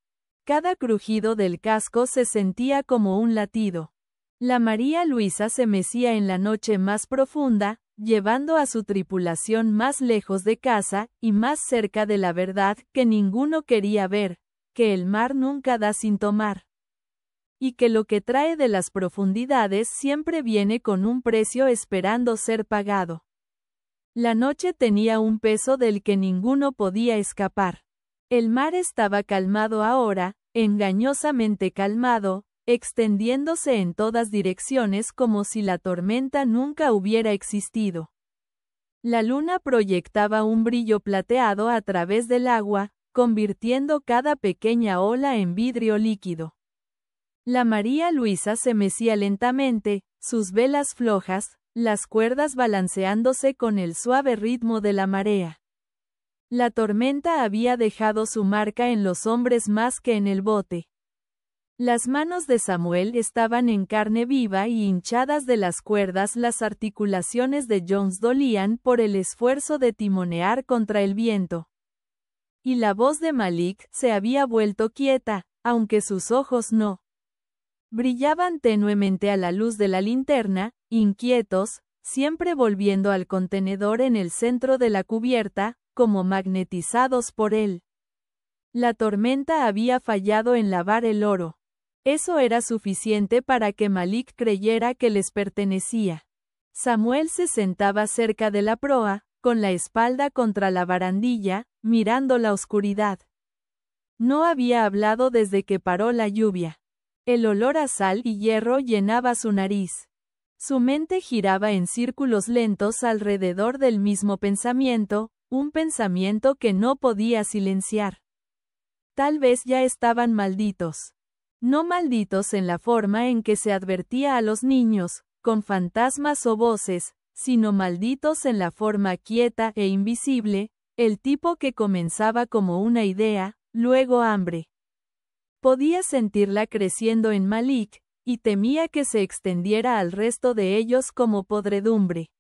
Cada crujido del casco se sentía como un latido. La María Luisa se mecía en la noche más profunda, llevando a su tripulación más lejos de casa, y más cerca de la verdad que ninguno quería ver, que el mar nunca da sin tomar. Y que lo que trae de las profundidades siempre viene con un precio esperando ser pagado. La noche tenía un peso del que ninguno podía escapar. El mar estaba calmado ahora, engañosamente calmado, extendiéndose en todas direcciones como si la tormenta nunca hubiera existido. La luna proyectaba un brillo plateado a través del agua, convirtiendo cada pequeña ola en vidrio líquido. La María Luisa se mecía lentamente, sus velas flojas, las cuerdas balanceándose con el suave ritmo de la marea. La tormenta había dejado su marca en los hombres más que en el bote. Las manos de Samuel estaban en carne viva y hinchadas de las cuerdas. Las articulaciones de Jones dolían por el esfuerzo de timonear contra el viento. Y la voz de Malik se había vuelto quieta, aunque sus ojos no. Brillaban tenuemente a la luz de la linterna, inquietos, siempre volviendo al contenedor en el centro de la cubierta, como magnetizados por él. La tormenta había fallado en lavar el oro. Eso era suficiente para que Malik creyera que les pertenecía. Samuel se sentaba cerca de la proa, con la espalda contra la barandilla, mirando la oscuridad. No había hablado desde que paró la lluvia. El olor a sal y hierro llenaba su nariz. Su mente giraba en círculos lentos alrededor del mismo pensamiento, un pensamiento que no podía silenciar. Tal vez ya estaban malditos. No malditos en la forma en que se advertía a los niños, con fantasmas o voces, sino malditos en la forma quieta e invisible, el tipo que comenzaba como una idea, luego hambre. Podía sentirla creciendo en Malik, y temía que se extendiera al resto de ellos como podredumbre.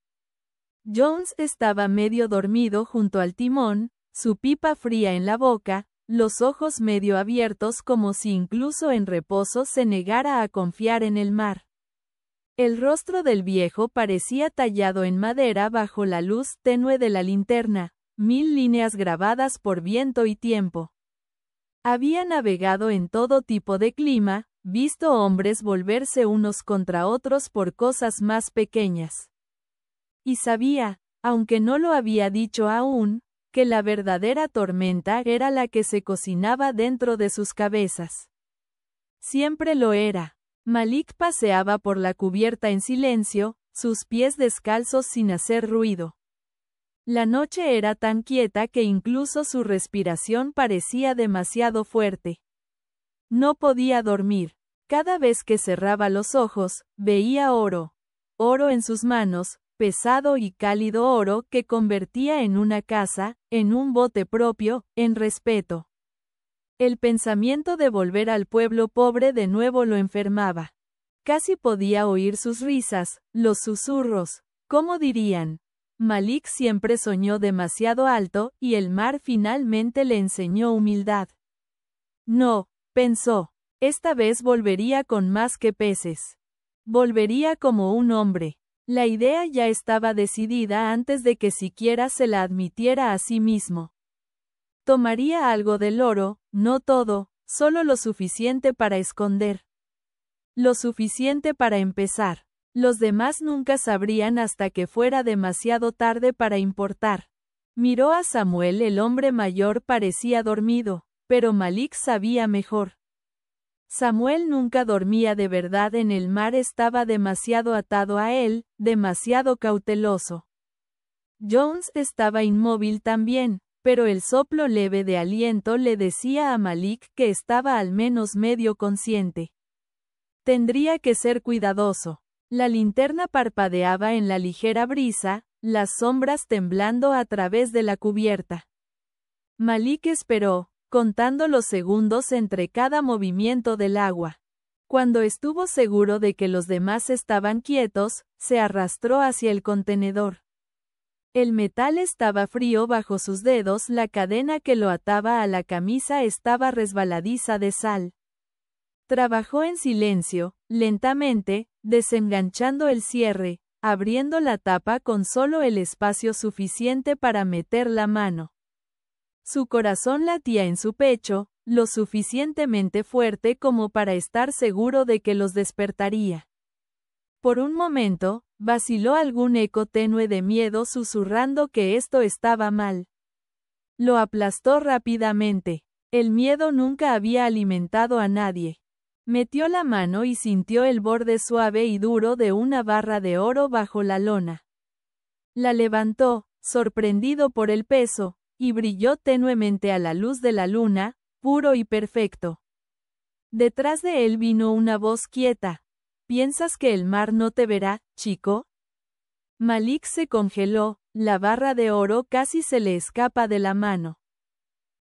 Jones estaba medio dormido junto al timón, su pipa fría en la boca, los ojos medio abiertos como si incluso en reposo se negara a confiar en el mar. El rostro del viejo parecía tallado en madera bajo la luz tenue de la linterna, 1000 líneas grabadas por viento y tiempo. Había navegado en todo tipo de clima, visto hombres volverse unos contra otros por cosas más pequeñas. Y sabía, aunque no lo había dicho aún, que la verdadera tormenta era la que se cocinaba dentro de sus cabezas. Siempre lo era. Malik paseaba por la cubierta en silencio, sus pies descalzos sin hacer ruido. La noche era tan quieta que incluso su respiración parecía demasiado fuerte. No podía dormir. Cada vez que cerraba los ojos, veía oro. Oro en sus manos, pesado y cálido oro que convertía en una casa, en un bote propio, en respeto. El pensamiento de volver al pueblo pobre de nuevo lo enfermaba. Casi podía oír sus risas, los susurros. ¿Cómo dirían? Malik siempre soñó demasiado alto, y el mar finalmente le enseñó humildad. No, pensó, esta vez volvería con más que peces. Volvería como un hombre. La idea ya estaba decidida antes de que siquiera se la admitiera a sí mismo. Tomaría algo del oro, no todo, solo lo suficiente para esconder. Lo suficiente para empezar. Los demás nunca sabrían hasta que fuera demasiado tarde para importar. Miró a Samuel. El hombre mayor parecía dormido, pero Malik sabía mejor. Samuel nunca dormía de verdad en el mar, estaba demasiado atado a él, demasiado cauteloso. Jones estaba inmóvil también, pero el soplo leve de aliento le decía a Malik que estaba al menos medio consciente. Tendría que ser cuidadoso. La linterna parpadeaba en la ligera brisa, las sombras temblando a través de la cubierta. Malik esperó, contando los segundos entre cada movimiento del agua. Cuando estuvo seguro de que los demás estaban quietos, se arrastró hacia el contenedor. El metal estaba frío bajo sus dedos, la cadena que lo ataba a la camisa estaba resbaladiza de sal. Trabajó en silencio, lentamente, desenganchando el cierre, abriendo la tapa con solo el espacio suficiente para meter la mano. Su corazón latía en su pecho, lo suficientemente fuerte como para estar seguro de que los despertaría. Por un momento, vaciló algún eco tenue de miedo susurrando que esto estaba mal. Lo aplastó rápidamente. El miedo nunca había alimentado a nadie. Metió la mano y sintió el borde suave y duro de una barra de oro bajo la lona. La levantó, sorprendido por el peso, y brilló tenuemente a la luz de la luna, puro y perfecto. Detrás de él vino una voz quieta. ¿Piensas que el mar no te verá, chico? Malik se congeló, la barra de oro casi se le escapa de la mano.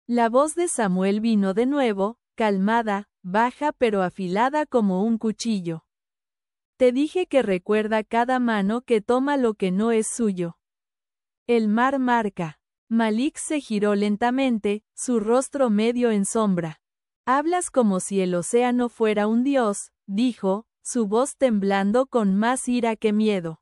La voz de Samuel vino de nuevo, calmada, baja pero afilada como un cuchillo. Te dije que recuerda cada mano que toma lo que no es suyo. El mar marca. Malik se giró lentamente, su rostro medio en sombra. Hablas como si el océano fuera un dios, dijo, su voz temblando con más ira que miedo.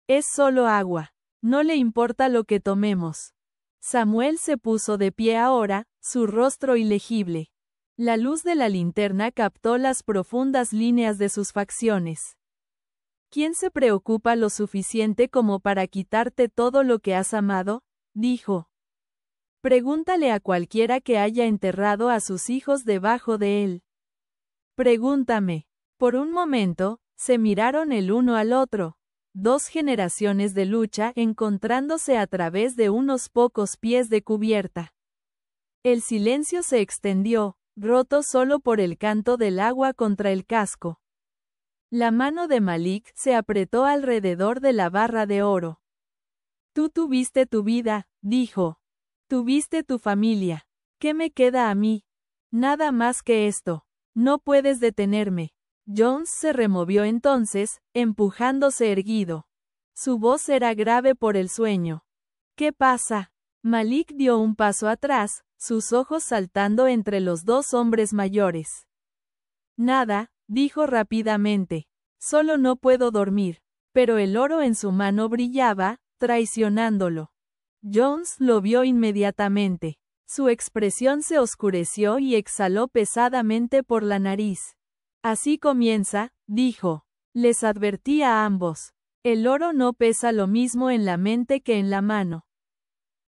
Es solo agua. No le importa lo que tomemos. Samuel se puso de pie ahora, su rostro ilegible. La luz de la linterna captó las profundas líneas de sus facciones. ¿Quién se preocupa lo suficiente como para quitarte todo lo que has amado? Dijo. Pregúntale a cualquiera que haya enterrado a sus hijos debajo de él. Pregúntame. Por un momento, se miraron el uno al otro. 2 generaciones de lucha encontrándose a través de unos pocos pies de cubierta. El silencio se extendió, roto solo por el canto del agua contra el casco. La mano de Malik se apretó alrededor de la barra de oro. Tú tuviste tu vida, dijo. Tuviste tu familia. ¿Qué me queda a mí? Nada más que esto. No puedes detenerme. Jones se removió entonces, empujándose erguido. Su voz era grave por el sueño. ¿Qué pasa? Malik dio un paso atrás, sus ojos saltando entre los 2 hombres mayores. Nada, dijo rápidamente. Solo no puedo dormir. Pero el oro en su mano brillaba, traicionándolo. Jones lo vio inmediatamente. Su expresión se oscureció y exhaló pesadamente por la nariz. Así comienza, dijo. Les advertí a ambos. El oro no pesa lo mismo en la mente que en la mano.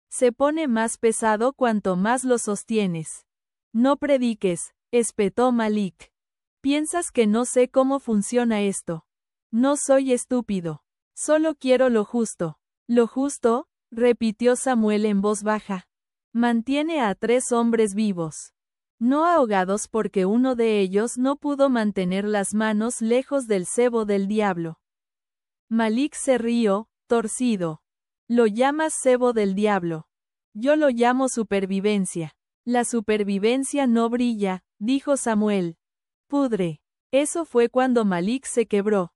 Se pone más pesado cuanto más lo sostienes. No prediques, espetó Malik. ¿Piensas que no sé cómo funciona esto? No soy estúpido. Solo quiero lo justo. ¿Lo justo? Repitió Samuel en voz baja. Mantiene a 3 hombres vivos. No ahogados porque uno de ellos no pudo mantener las manos lejos del cebo del diablo. Malik se rió, torcido. Lo llamas cebo del diablo. Yo lo llamo supervivencia. La supervivencia no brilla, dijo Samuel. Pudre. Eso fue cuando Malik se quebró.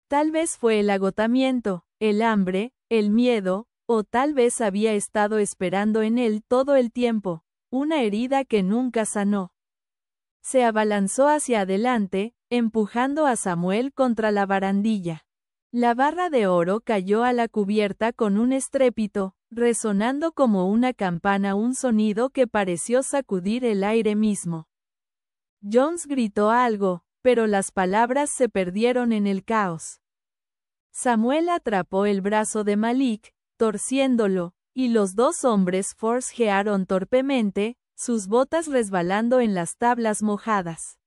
Tal vez fue el agotamiento, el hambre, el miedo, o tal vez había estado esperando en él todo el tiempo. Una herida que nunca sanó. Se abalanzó hacia adelante, empujando a Samuel contra la barandilla. La barra de oro cayó a la cubierta con un estrépito, resonando como una campana, un sonido que pareció sacudir el aire mismo. Jones gritó algo, pero las palabras se perdieron en el caos. Samuel atrapó el brazo de Malik, torciéndolo, y los 2 hombres forcejearon torpemente, sus botas resbalando en las tablas mojadas.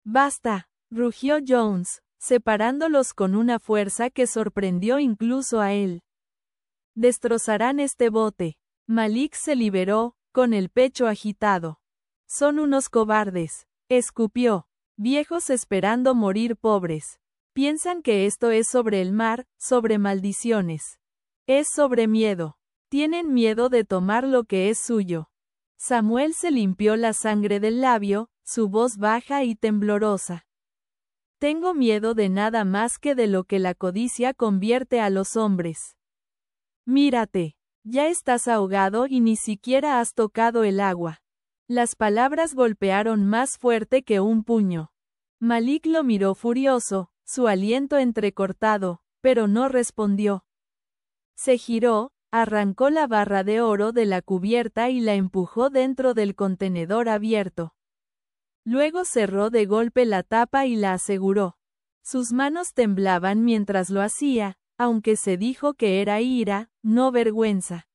¡Basta!, rugió Jones, separándolos con una fuerza que sorprendió incluso a él. Destrozarán este bote. Malik se liberó, con el pecho agitado. Son unos cobardes, escupió. Viejos esperando morir pobres. Piensan que esto es sobre el mar, sobre maldiciones. Es sobre miedo. Tienen miedo de tomar lo que es suyo. Samuel se limpió la sangre del labio, su voz baja y temblorosa. Tengo miedo de nada más que de lo que la codicia convierte a los hombres. Mírate. Ya estás ahogado y ni siquiera has tocado el agua. Las palabras golpearon más fuerte que un puño. Malik lo miró furioso, su aliento entrecortado, pero no respondió. Se giró, arrancó la barra de oro de la cubierta y la empujó dentro del contenedor abierto. Luego cerró de golpe la tapa y la aseguró. Sus manos temblaban mientras lo hacía, aunque se dijo que era ira, no vergüenza.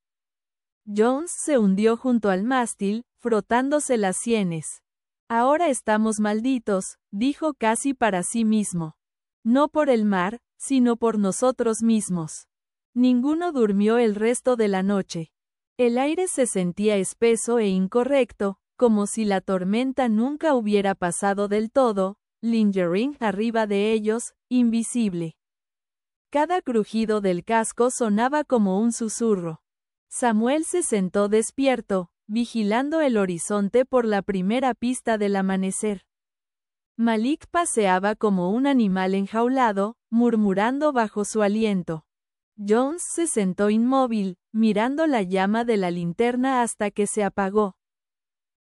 Jones se hundió junto al mástil, frotándose las sienes. Ahora estamos malditos, dijo casi para sí mismo. No por el mar, sino por nosotros mismos. Ninguno durmió el resto de la noche. El aire se sentía espeso e incorrecto, como si la tormenta nunca hubiera pasado del todo, lingering arriba de ellos, invisible. Cada crujido del casco sonaba como un susurro. Samuel se sentó despierto, vigilando el horizonte por la primera pista del amanecer. Malik paseaba como un animal enjaulado, murmurando bajo su aliento. Jones se sentó inmóvil, mirando la llama de la linterna hasta que se apagó.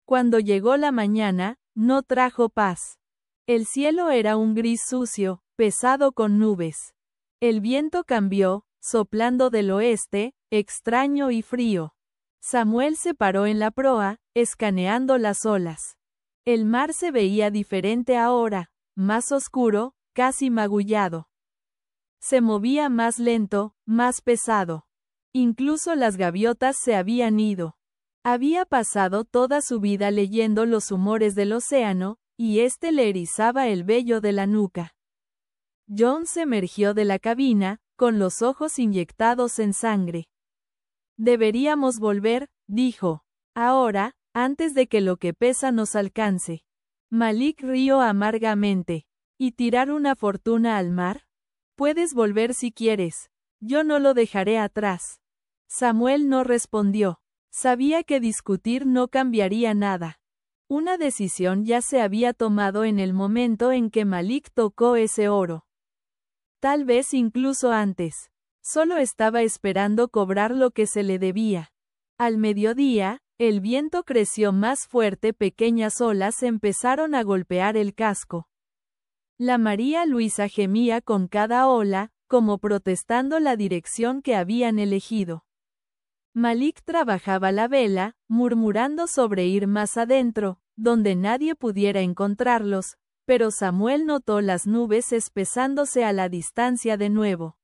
Cuando llegó la mañana, no trajo paz. El cielo era un gris sucio, pesado con nubes. El viento cambió, soplando del oeste, extraño y frío. Samuel se paró en la proa, escaneando las olas. El mar se veía diferente ahora, más oscuro, casi magullado. Se movía más lento, más pesado. Incluso las gaviotas se habían ido. Había pasado toda su vida leyendo los humores del océano, y éste le erizaba el vello de la nuca. Jones emergió de la cabina, con los ojos inyectados en sangre. Deberíamos volver, dijo. Ahora, antes de que lo que pesa nos alcance. Malik rió amargamente. ¿Y tirar una fortuna al mar? Puedes volver si quieres. Yo no lo dejaré atrás. Samuel no respondió. Sabía que discutir no cambiaría nada. Una decisión ya se había tomado en el momento en que Malik tocó ese oro. Tal vez incluso antes. Solo estaba esperando cobrar lo que se le debía. Al mediodía, el viento creció más fuerte, pequeñas olas empezaron a golpear el casco. La María Luisa gemía con cada ola, como protestando la dirección que habían elegido. Malik trabajaba la vela, murmurando sobre ir más adentro, donde nadie pudiera encontrarlos, pero Samuel notó las nubes espesándose a la distancia de nuevo.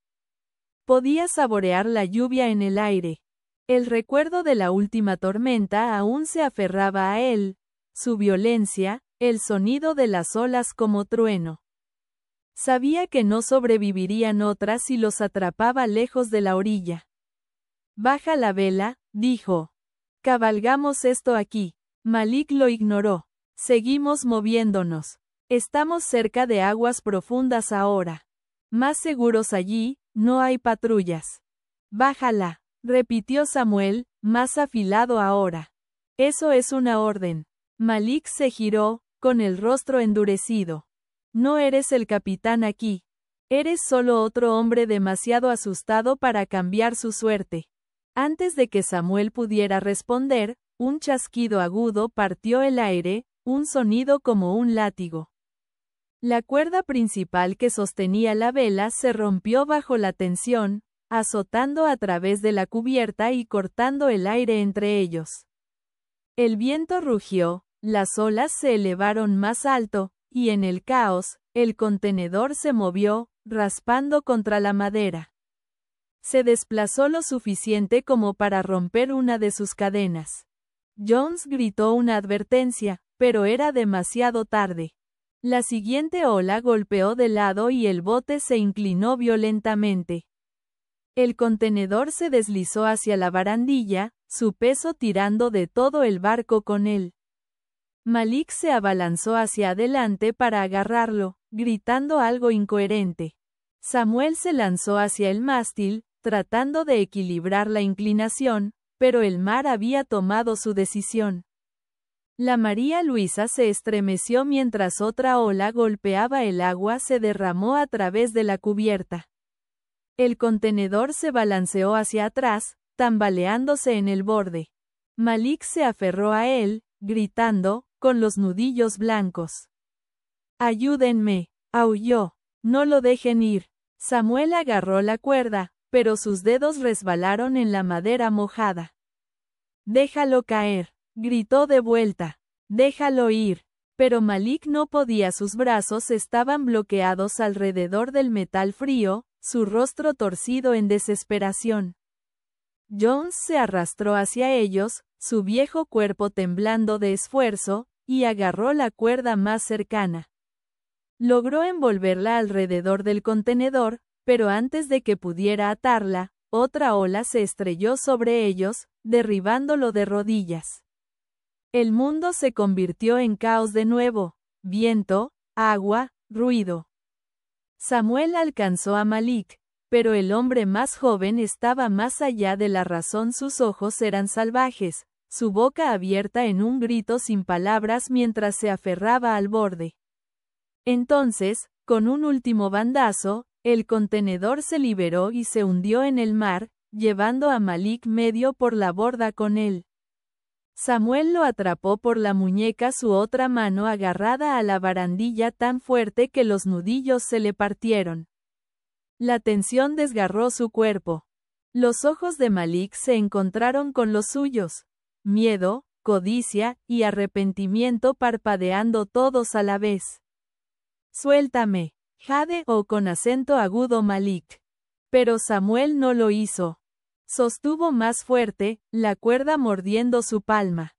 Podía saborear la lluvia en el aire. El recuerdo de la última tormenta aún se aferraba a él, su violencia, el sonido de las olas como trueno. Sabía que no sobrevivirían otras si los atrapaba lejos de la orilla. Baja la vela, dijo. Cabalgamos esto aquí. Malik lo ignoró. Seguimos moviéndonos. Estamos cerca de aguas profundas ahora. Más seguros allí, no hay patrullas. Bájala, repitió Samuel, más afilado ahora. Eso es una orden. Malik se giró, con el rostro endurecido. No eres el capitán aquí. Eres solo otro hombre demasiado asustado para cambiar su suerte. Antes de que Samuel pudiera responder, un chasquido agudo partió el aire, un sonido como un látigo. La cuerda principal que sostenía la vela se rompió bajo la tensión, azotando a través de la cubierta y cortando el aire entre ellos. El viento rugió, las olas se elevaron más alto, y en el caos, el contenedor se movió, raspando contra la madera. Se desplazó lo suficiente como para romper una de sus cadenas. Jones gritó una advertencia, pero era demasiado tarde. La siguiente ola golpeó de lado y el bote se inclinó violentamente. El contenedor se deslizó hacia la barandilla, su peso tirando de todo el barco con él. Malik se abalanzó hacia adelante para agarrarlo, gritando algo incoherente. Samuel se lanzó hacia el mástil, tratando de equilibrar la inclinación, pero el mar había tomado su decisión. La María Luisa se estremeció mientras otra ola golpeaba el agua, se derramó a través de la cubierta. El contenedor se balanceó hacia atrás, tambaleándose en el borde. Malik se aferró a él, gritando, con los nudillos blancos. «¡Ayúdenme!», aulló. «No lo dejen ir». Samuel agarró la cuerda, pero sus dedos resbalaron en la madera mojada. «Déjalo caer», gritó de vuelta. «Déjalo ir». Pero Malik no podía, sus brazos estaban bloqueados alrededor del metal frío, su rostro torcido en desesperación. Jones se arrastró hacia ellos, su viejo cuerpo temblando de esfuerzo, y agarró la cuerda más cercana. Logró envolverla alrededor del contenedor, pero antes de que pudiera atarla, otra ola se estrelló sobre ellos, derribándolo de rodillas. El mundo se convirtió en caos de nuevo: viento, agua, ruido. Samuel alcanzó a Malik, pero el hombre más joven estaba más allá de la razón. Sus ojos eran salvajes, su boca abierta en un grito sin palabras mientras se aferraba al borde. Entonces, con un último bandazo, el contenedor se liberó y se hundió en el mar, llevando a Malik medio por la borda con él. Samuel lo atrapó por la muñeca, su otra mano agarrada a la barandilla tan fuerte que los nudillos se le partieron. La tensión desgarró su cuerpo. Los ojos de Malik se encontraron con los suyos. Miedo, codicia y arrepentimiento parpadeando todos a la vez. «Suéltame», jadeó con acento agudo Malik. Pero Samuel no lo hizo. Sostuvo más fuerte, la cuerda mordiendo su palma.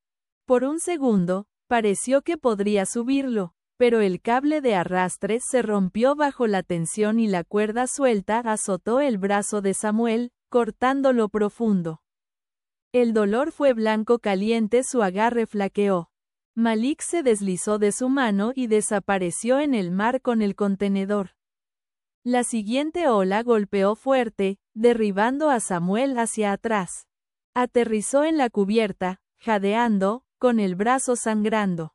Por un segundo, pareció que podría subirlo, pero el cable de arrastre se rompió bajo la tensión y la cuerda suelta azotó el brazo de Samuel, cortándolo profundo. El dolor fue blanco caliente, su agarre flaqueó. Malik se deslizó de su mano y desapareció en el mar con el contenedor. La siguiente ola golpeó fuerte, derribando a Samuel hacia atrás. Aterrizó en la cubierta, jadeando, con el brazo sangrando.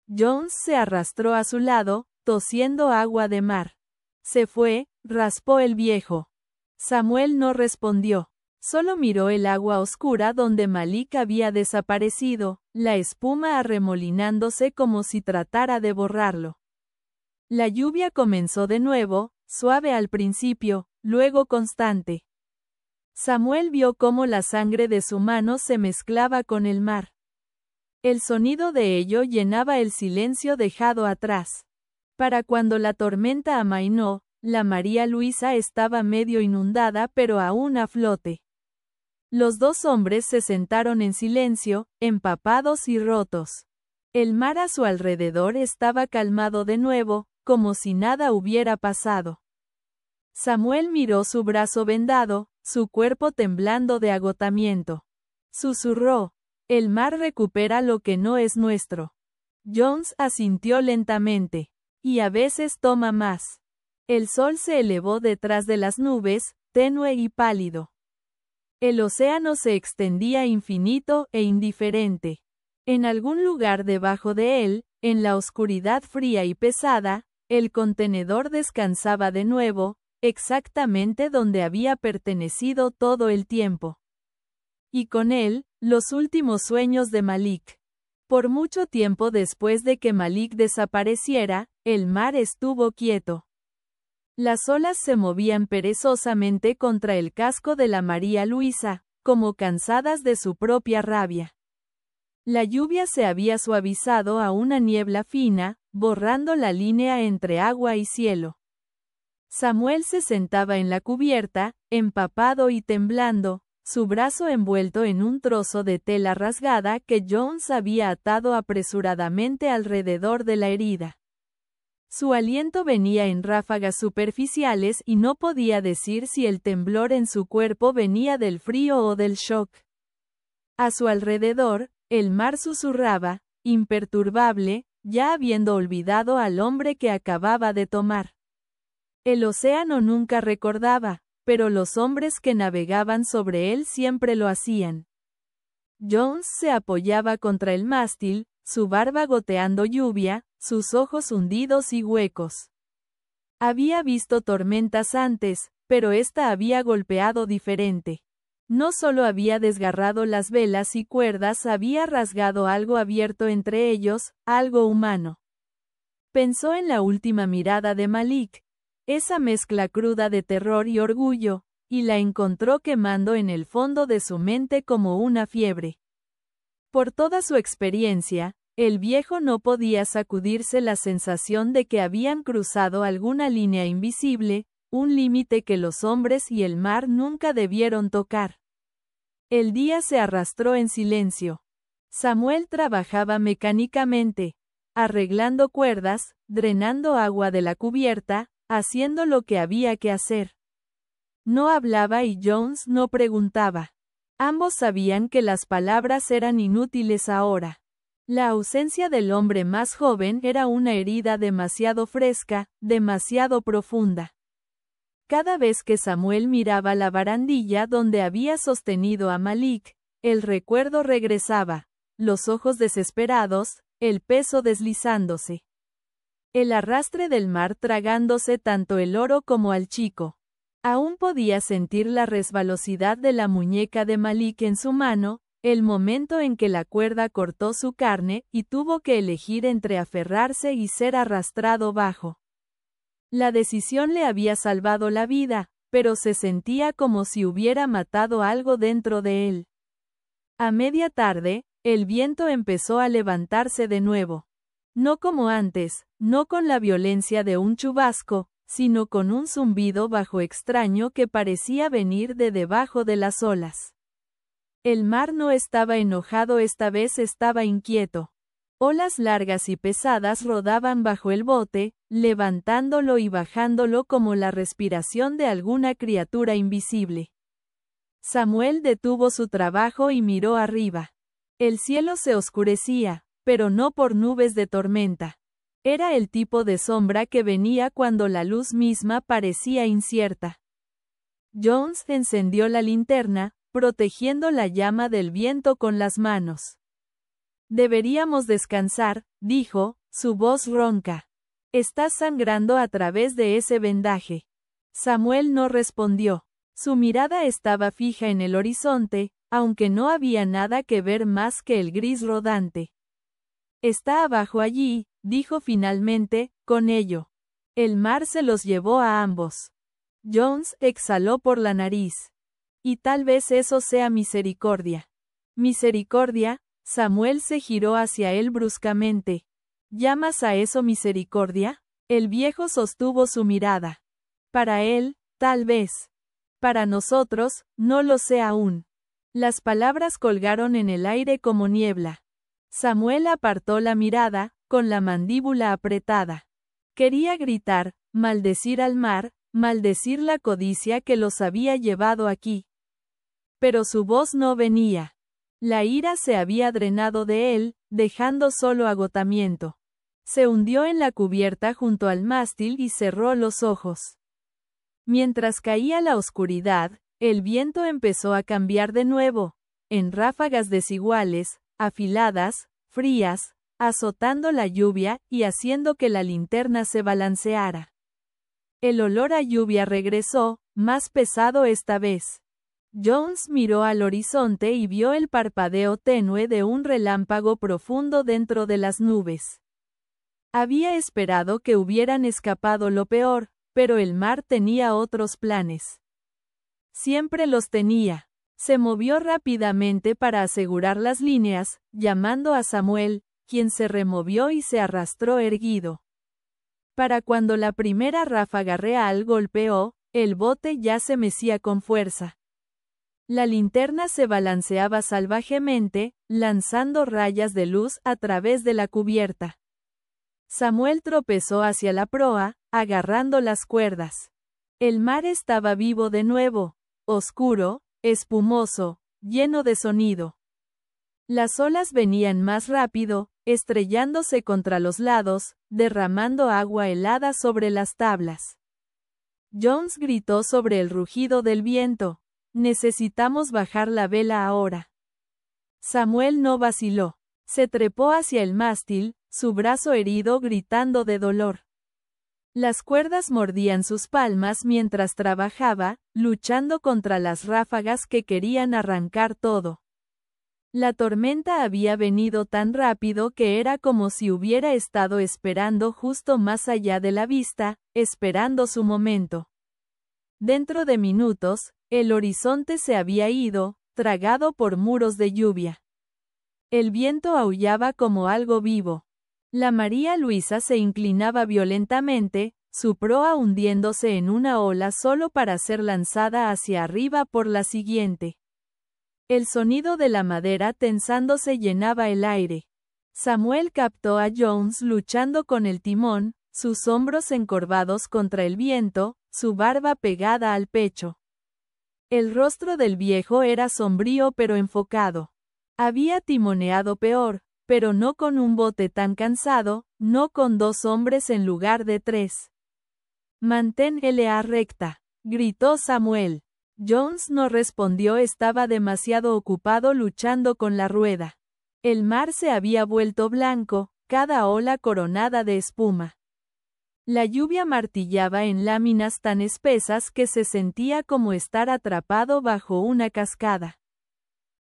Jones se arrastró a su lado, tosiendo agua de mar. «Se fue», raspó el viejo. Samuel no respondió. Solo miró el agua oscura donde Malik había desaparecido, la espuma arremolinándose como si tratara de borrarlo. La lluvia comenzó de nuevo, suave al principio, luego constante. Samuel vio cómo la sangre de su mano se mezclaba con el mar. El sonido de ello llenaba el silencio dejado atrás. Para cuando la tormenta amainó, la María Luisa estaba medio inundada pero aún a flote. Los dos hombres se sentaron en silencio, empapados y rotos. El mar a su alrededor estaba calmado de nuevo, como si nada hubiera pasado. Samuel miró su brazo vendado, su cuerpo temblando de agotamiento. Susurró: «El mar recupera lo que no es nuestro». Jones asintió lentamente. «Y a veces toma más». El sol se elevó detrás de las nubes, tenue y pálido. El océano se extendía infinito e indiferente. En algún lugar debajo de él, en la oscuridad fría y pesada, el contenedor descansaba de nuevo, exactamente donde había pertenecido todo el tiempo. Y con él, los últimos sueños de Malik. Por mucho tiempo después de que Malik desapareciera, el mar estuvo quieto. Las olas se movían perezosamente contra el casco de la María Luisa, como cansadas de su propia rabia. La lluvia se había suavizado a una niebla fina, borrando la línea entre agua y cielo. Samuel se sentaba en la cubierta, empapado y temblando, su brazo envuelto en un trozo de tela rasgada que Jones había atado apresuradamente alrededor de la herida. Su aliento venía en ráfagas superficiales y no podía decir si el temblor en su cuerpo venía del frío o del shock. A su alrededor, el mar susurraba, imperturbable, ya habiendo olvidado al hombre que acababa de tomar. El océano nunca recordaba, pero los hombres que navegaban sobre él siempre lo hacían. Jones se apoyaba contra el mástil, su barba goteando lluvia, sus ojos hundidos y huecos. Había visto tormentas antes, pero esta había golpeado diferente. No solo había desgarrado las velas y cuerdas, había rasgado algo abierto entre ellos, algo humano. Pensó en la última mirada de Malik, esa mezcla cruda de terror y orgullo, y la encontró quemando en el fondo de su mente como una fiebre. Por toda su experiencia, el viejo no podía sacudirse la sensación de que habían cruzado alguna línea invisible, un límite que los hombres y el mar nunca debieron tocar. El día se arrastró en silencio. Samuel trabajaba mecánicamente, arreglando cuerdas, drenando agua de la cubierta, haciendo lo que había que hacer. No hablaba y Jones no preguntaba. Ambos sabían que las palabras eran inútiles ahora. La ausencia del hombre más joven era una herida demasiado fresca, demasiado profunda. Cada vez que Samuel miraba la barandilla donde había sostenido a Malik, el recuerdo regresaba, los ojos desesperados, el peso deslizándose. El arrastre del mar tragándose tanto el oro como al chico. Aún podía sentir la resbalosidad de la muñeca de Malik en su mano, el momento en que la cuerda cortó su carne y tuvo que elegir entre aferrarse y ser arrastrado bajo. La decisión le había salvado la vida, pero se sentía como si hubiera matado algo dentro de él. A media tarde, el viento empezó a levantarse de nuevo. No como antes, no con la violencia de un chubasco, sino con un zumbido bajo extraño que parecía venir de debajo de las olas. El mar no estaba enojado, esta vez estaba inquieto. Olas largas y pesadas rodaban bajo el bote, levantándolo y bajándolo como la respiración de alguna criatura invisible. Samuel detuvo su trabajo y miró arriba. El cielo se oscurecía, pero no por nubes de tormenta. Era el tipo de sombra que venía cuando la luz misma parecía incierta. Jones encendió la linterna, protegiendo la llama del viento con las manos. Deberíamos descansar, dijo, su voz ronca. Estás sangrando a través de ese vendaje. Samuel no respondió. Su mirada estaba fija en el horizonte, aunque no había nada que ver más que el gris rodante. Está abajo allí, dijo finalmente, con ello. El mar se los llevó a ambos. Jones exhaló por la nariz. Y tal vez eso sea misericordia. Misericordia. Samuel se giró hacia él bruscamente. ¿Llamas a eso misericordia? El viejo sostuvo su mirada. Para él, tal vez. Para nosotros, no lo sé aún. Las palabras colgaron en el aire como niebla. Samuel apartó la mirada, con la mandíbula apretada. Quería gritar, maldecir al mar, maldecir la codicia que los había llevado aquí. Pero su voz no venía. La ira se había drenado de él, dejando solo agotamiento. Se hundió en la cubierta junto al mástil y cerró los ojos. Mientras caía la oscuridad, el viento empezó a cambiar de nuevo, en ráfagas desiguales, afiladas, frías, azotando la lluvia y haciendo que la linterna se balanceara. El olor a lluvia regresó, más pesado esta vez. Jones miró al horizonte y vio el parpadeo tenue de un relámpago profundo dentro de las nubes. Había esperado que hubieran escapado lo peor, pero el mar tenía otros planes. Siempre los tenía. Se movió rápidamente para asegurar las líneas, llamando a Samuel, quien se removió y se arrastró erguido. Para cuando la primera ráfaga real golpeó, el bote ya se mecía con fuerza. La linterna se balanceaba salvajemente, lanzando rayas de luz a través de la cubierta. Samuel tropezó hacia la proa, agarrando las cuerdas. El mar estaba vivo de nuevo, oscuro, espumoso, lleno de sonido. Las olas venían más rápido, estrellándose contra los lados, derramando agua helada sobre las tablas. Jones gritó sobre el rugido del viento. Necesitamos bajar la vela ahora. Samuel no vaciló. Se trepó hacia el mástil, su brazo herido gritando de dolor. Las cuerdas mordían sus palmas mientras trabajaba, luchando contra las ráfagas que querían arrancar todo. La tormenta había venido tan rápido que era como si hubiera estado esperando justo más allá de la vista, esperando su momento. Dentro de minutos, el horizonte se había ido, tragado por muros de lluvia. El viento aullaba como algo vivo. La María Luisa se inclinaba violentamente, su proa hundiéndose en una ola solo para ser lanzada hacia arriba por la siguiente. El sonido de la madera tensándose llenaba el aire. Samuel captó a Jones luchando con el timón, sus hombros encorvados contra el viento, su barba pegada al pecho. El rostro del viejo era sombrío pero enfocado. Había timoneado peor, pero no con un bote tan cansado, no con 2 hombres en lugar de 3. «Manténla recta», gritó Samuel. Jones no respondió, estaba demasiado ocupado luchando con la rueda. El mar se había vuelto blanco, cada ola coronada de espuma. La lluvia martillaba en láminas tan espesas que se sentía como estar atrapado bajo una cascada.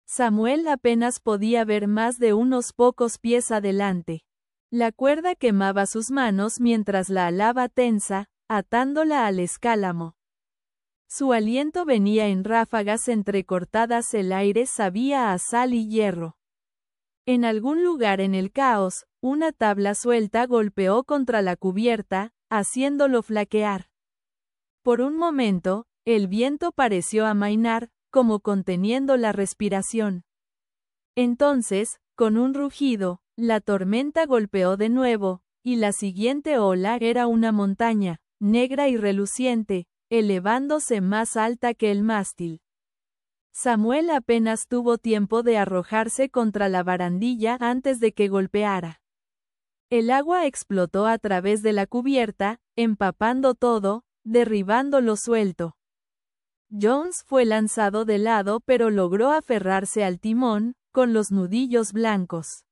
Samuel apenas podía ver más de unos pocos pies adelante. La cuerda quemaba sus manos mientras la alaba tensa, atándola al escálamo. Su aliento venía en ráfagas entrecortadas, el aire sabía a sal y hierro. En algún lugar en el caos, una tabla suelta golpeó contra la cubierta, haciéndolo flaquear. Por un momento, el viento pareció amainar, como conteniendo la respiración. Entonces, con un rugido, la tormenta golpeó de nuevo, y la siguiente ola era una montaña, negra y reluciente, elevándose más alta que el mástil. Samuel apenas tuvo tiempo de arrojarse contra la barandilla antes de que golpeara. El agua explotó a través de la cubierta, empapando todo, derribándolo suelto. Jones fue lanzado de lado pero logró aferrarse al timón, con los nudillos blancos.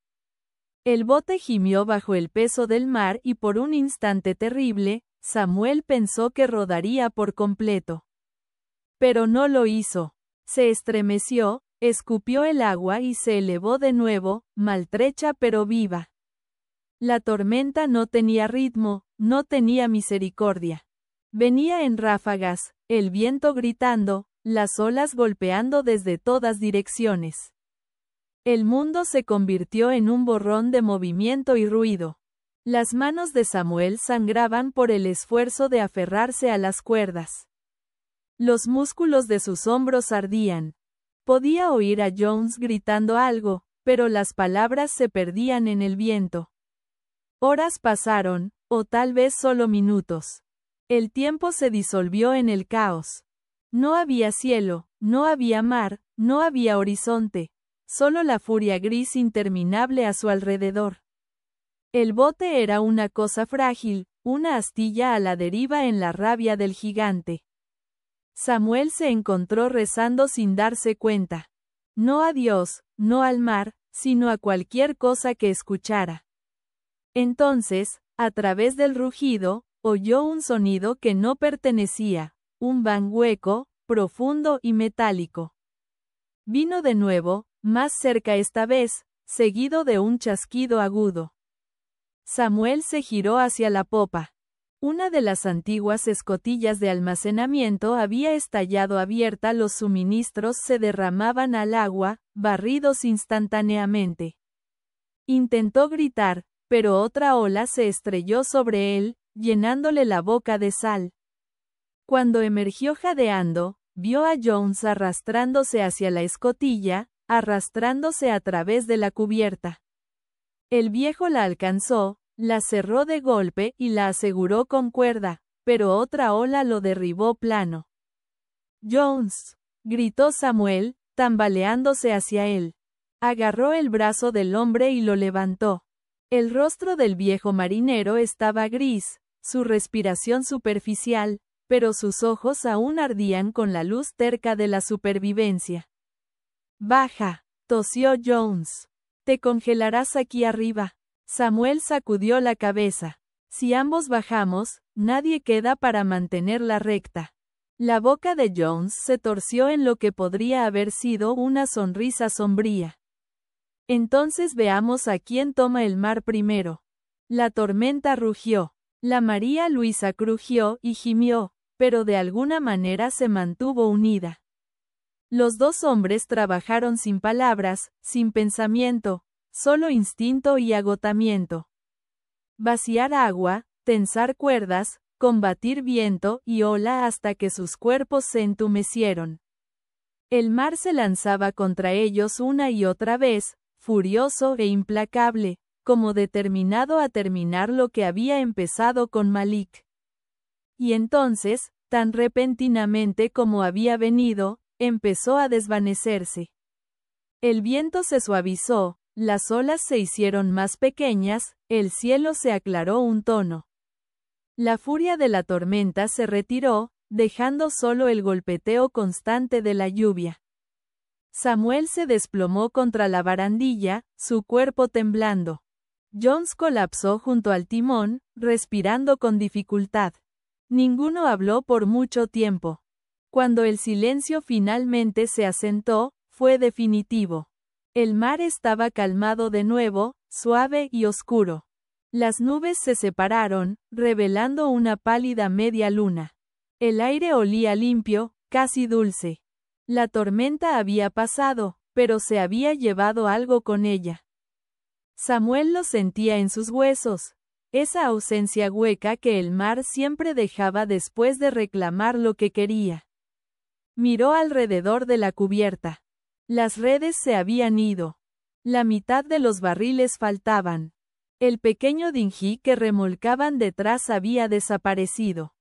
El bote gimió bajo el peso del mar y por un instante terrible, Samuel pensó que rodaría por completo. Pero no lo hizo. Se estremeció, escupió el agua y se elevó de nuevo, maltrecha pero viva. La tormenta no tenía ritmo, no tenía misericordia. Venía en ráfagas, el viento gritando, las olas golpeando desde todas direcciones. El mundo se convirtió en un borrón de movimiento y ruido. Las manos de Samuel sangraban por el esfuerzo de aferrarse a las cuerdas. Los músculos de sus hombros ardían. Podía oír a Jones gritando algo, pero las palabras se perdían en el viento. Horas pasaron, o tal vez solo minutos. El tiempo se disolvió en el caos. No había cielo, no había mar, no había horizonte, solo la furia gris interminable a su alrededor. El bote era una cosa frágil, una astilla a la deriva en la rabia del gigante. Samuel se encontró rezando sin darse cuenta. No a Dios, no al mar, sino a cualquier cosa que escuchara. Entonces, a través del rugido, oyó un sonido que no pertenecía, un bang hueco, profundo y metálico. Vino de nuevo, más cerca esta vez, seguido de un chasquido agudo. Samuel se giró hacia la popa. Una de las antiguas escotillas de almacenamiento había estallado abierta, los suministros se derramaban al agua, barridos instantáneamente. Intentó gritar, pero otra ola se estrelló sobre él, llenándole la boca de sal. Cuando emergió jadeando, vio a Jones arrastrándose hacia la escotilla, arrastrándose a través de la cubierta. El viejo la alcanzó, la cerró de golpe y la aseguró con cuerda, pero otra ola lo derribó plano. «Jones», gritó Samuel, tambaleándose hacia él. Agarró el brazo del hombre y lo levantó. El rostro del viejo marinero estaba gris, su respiración superficial, pero sus ojos aún ardían con la luz terca de la supervivencia. «Baja», tosió Jones. «Te congelarás aquí arriba». Samuel sacudió la cabeza. «Si ambos bajamos, nadie queda para mantenerla recta». La boca de Jones se torció en lo que podría haber sido una sonrisa sombría. «Entonces veamos a quién toma el mar primero». La tormenta rugió. La María Luisa crujió y gimió, pero de alguna manera se mantuvo unida. Los dos hombres trabajaron sin palabras, sin pensamiento, solo instinto y agotamiento. Vaciar agua, tensar cuerdas, combatir viento y ola hasta que sus cuerpos se entumecieron. El mar se lanzaba contra ellos una y otra vez, furioso e implacable, como determinado a terminar lo que había empezado con Malik. Y entonces, tan repentinamente como había venido, empezó a desvanecerse. El viento se suavizó, las olas se hicieron más pequeñas, el cielo se aclaró un tono. La furia de la tormenta se retiró, dejando solo el golpeteo constante de la lluvia. Samuel se desplomó contra la barandilla, su cuerpo temblando. Jones colapsó junto al timón, respirando con dificultad. Ninguno habló por mucho tiempo. Cuando el silencio finalmente se asentó, fue definitivo. El mar estaba calmado de nuevo, suave y oscuro. Las nubes se separaron, revelando una pálida media luna. El aire olía limpio, casi dulce. La tormenta había pasado, pero se había llevado algo con ella. Samuel lo sentía en sus huesos, esa ausencia hueca que el mar siempre dejaba después de reclamar lo que quería. Miró alrededor de la cubierta. Las redes se habían ido. La mitad de los barriles faltaban. El pequeño dinghy que remolcaban detrás había desaparecido.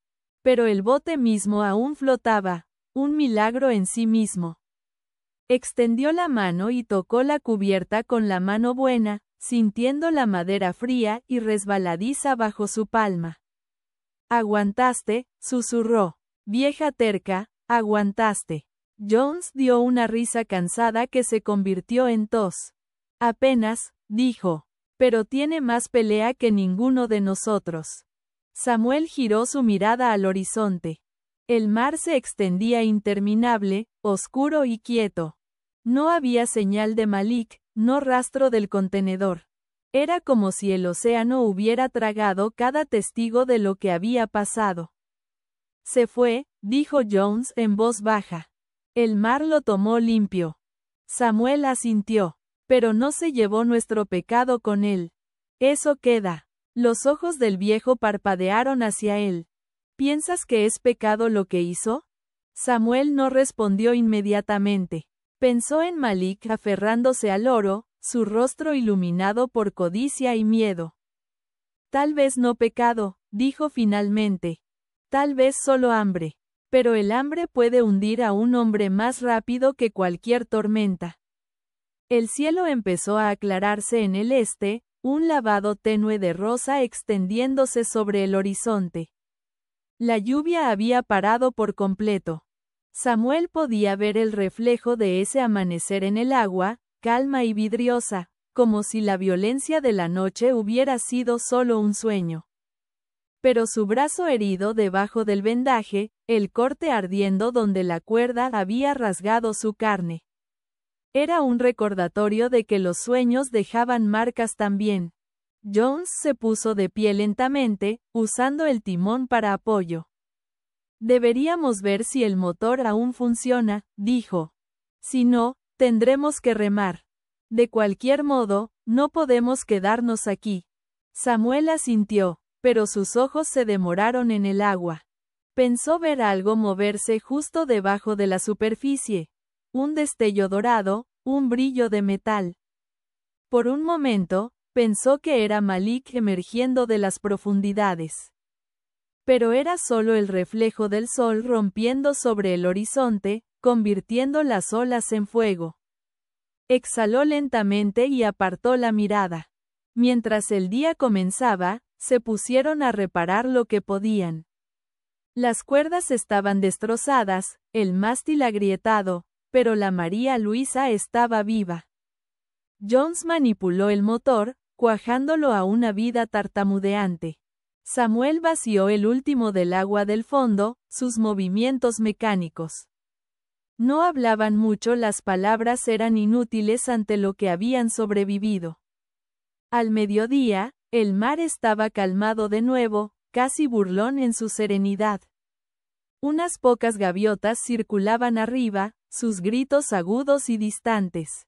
Pero el bote mismo aún flotaba, un milagro en sí mismo. Extendió la mano y tocó la cubierta con la mano buena, sintiendo la madera fría y resbaladiza bajo su palma. «Aguantaste», susurró. «Vieja terca, aguantaste». Jones dio una risa cansada que se convirtió en tos. «Apenas», dijo. «Pero tiene más pelea que ninguno de nosotros». Samuel giró su mirada al horizonte. El mar se extendía interminable, oscuro y quieto. No había señal de Malik, no rastro del contenedor. Era como si el océano hubiera tragado cada testigo de lo que había pasado. «Se fue», dijo Jones en voz baja. «El mar lo tomó limpio». Samuel asintió. «Pero no se llevó nuestro pecado con él. Eso queda». Los ojos del viejo parpadearon hacia él. «¿Piensas que es pecado lo que hizo?» Samuel no respondió inmediatamente. Pensó en Malik aferrándose al oro, su rostro iluminado por codicia y miedo. «Tal vez no pecado», dijo finalmente. «Tal vez solo hambre. Pero el hambre puede hundir a un hombre más rápido que cualquier tormenta». El cielo empezó a aclararse en el este, un lavado tenue de rosa extendiéndose sobre el horizonte. La lluvia había parado por completo. Samuel podía ver el reflejo de ese amanecer en el agua, calma y vidriosa, como si la violencia de la noche hubiera sido solo un sueño. Pero su brazo herido debajo del vendaje, el corte ardiendo donde la cuerda había rasgado su carne. Era un recordatorio de que los sueños dejaban marcas también. Jones se puso de pie lentamente, usando el timón para apoyo. «Deberíamos ver si el motor aún funciona», dijo. «Si no, tendremos que remar. De cualquier modo, no podemos quedarnos aquí». Samuel asintió, pero sus ojos se demoraron en el agua. Pensó ver algo moverse justo debajo de la superficie. Un destello dorado, un brillo de metal. Por un momento, pensó que era Malik emergiendo de las profundidades. Pero era solo el reflejo del sol rompiendo sobre el horizonte, convirtiendo las olas en fuego. Exhaló lentamente y apartó la mirada. Mientras el día comenzaba, se pusieron a reparar lo que podían. Las cuerdas estaban destrozadas, el mástil agrietado, pero la María Luisa estaba viva. Jones manipuló el motor, cuajándolo a una vida tartamudeante. Samuel vació el último del agua del fondo, sus movimientos mecánicos. No hablaban mucho, las palabras eran inútiles ante lo que habían sobrevivido. Al mediodía, el mar estaba calmado de nuevo, casi burlón en su serenidad. Unas pocas gaviotas circulaban arriba, sus gritos agudos y distantes.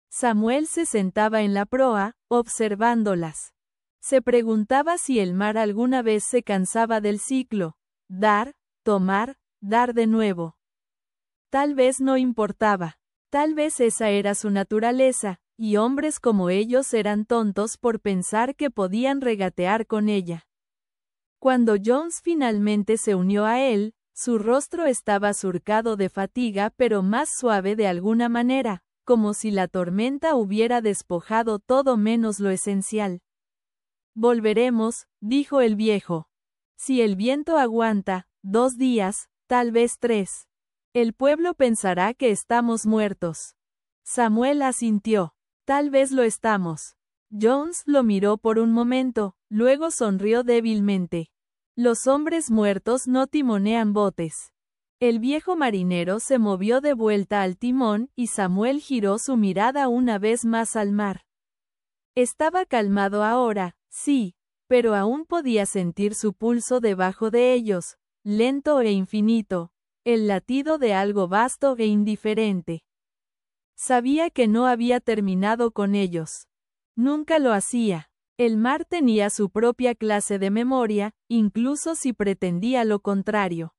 Samuel se sentaba en la proa, observándolas. Se preguntaba si el mar alguna vez se cansaba del ciclo, dar, tomar, dar de nuevo. Tal vez no importaba. Tal vez esa era su naturaleza, y hombres como ellos eran tontos por pensar que podían regatear con ella. Cuando Jones finalmente se unió a él, su rostro estaba surcado de fatiga pero más suave de alguna manera, como si la tormenta hubiera despojado todo menos lo esencial. Volveremos, dijo el viejo. Si el viento aguanta, 2 días, tal vez 3. El pueblo pensará que estamos muertos. Samuel asintió. Tal vez lo estamos. Jones lo miró por un momento, luego sonrió débilmente. Los hombres muertos no timonean botes. El viejo marinero se movió de vuelta al timón y Samuel giró su mirada una vez más al mar. Estaba calmado ahora, sí, pero aún podía sentir su pulso debajo de ellos, lento e infinito, el latido de algo vasto e indiferente. Sabía que no había terminado con ellos. Nunca lo hacía. El mar tenía su propia clase de memoria, incluso si pretendía lo contrario.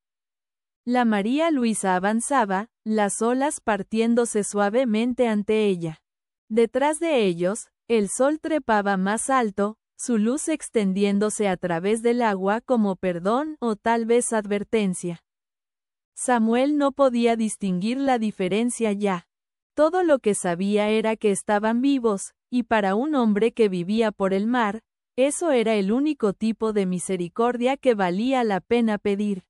La María Luisa avanzaba, las olas partiéndose suavemente ante ella. Detrás de ellos, el sol trepaba más alto, su luz extendiéndose a través del agua como perdón o tal vez advertencia. Samuel no podía distinguir la diferencia ya. Todo lo que sabía era que estaban vivos, y para un hombre que vivía por el mar, eso era el único tipo de misericordia que valía la pena pedir.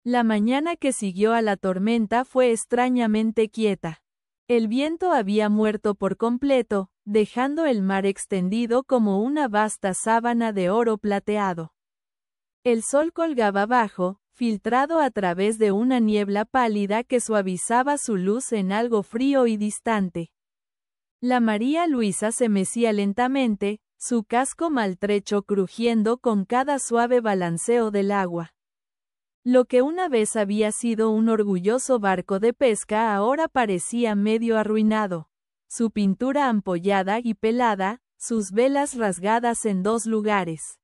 La mañana que siguió a la tormenta fue extrañamente quieta. El viento había muerto por completo, dejando el mar extendido como una vasta sábana de oro plateado. El sol colgaba bajo, filtrado a través de una niebla pálida que suavizaba su luz en algo frío y distante. La María Luisa se mecía lentamente, su casco maltrecho crujiendo con cada suave balanceo del agua. Lo que una vez había sido un orgulloso barco de pesca ahora parecía medio arruinado. Su pintura ampollada y pelada, sus velas rasgadas en 2 lugares.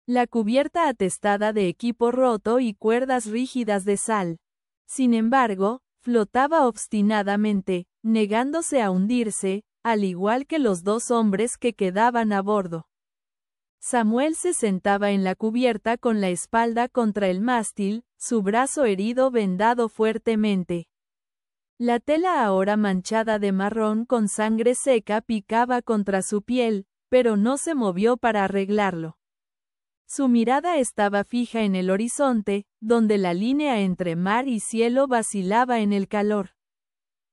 La cubierta atestada de equipo roto y cuerdas rígidas de sal. Sin embargo, flotaba obstinadamente, negándose a hundirse, al igual que los 2 hombres que quedaban a bordo. Samuel se sentaba en la cubierta con la espalda contra el mástil, su brazo herido vendado fuertemente. La tela ahora manchada de marrón con sangre seca picaba contra su piel, pero no se movió para arreglarlo. Su mirada estaba fija en el horizonte, donde la línea entre mar y cielo vacilaba en el calor.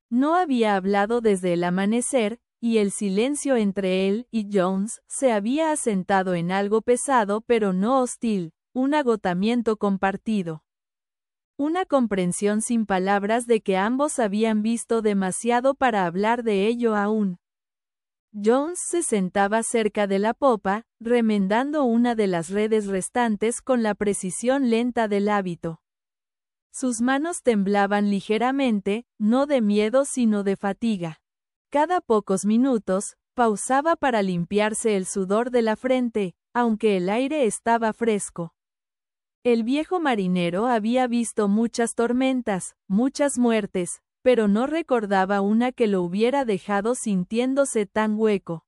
No había hablado desde el amanecer, y el silencio entre él y Jones se había asentado en algo pesado pero no hostil, un agotamiento compartido. Una comprensión sin palabras de que ambos habían visto demasiado para hablar de ello aún. Jones se sentaba cerca de la popa, remendando una de las redes restantes con la precisión lenta del hábito. Sus manos temblaban ligeramente, no de miedo sino de fatiga. Cada pocos minutos, pausaba para limpiarse el sudor de la frente, aunque el aire estaba fresco. El viejo marinero había visto muchas tormentas, muchas muertes, pero no recordaba una que lo hubiera dejado sintiéndose tan hueco.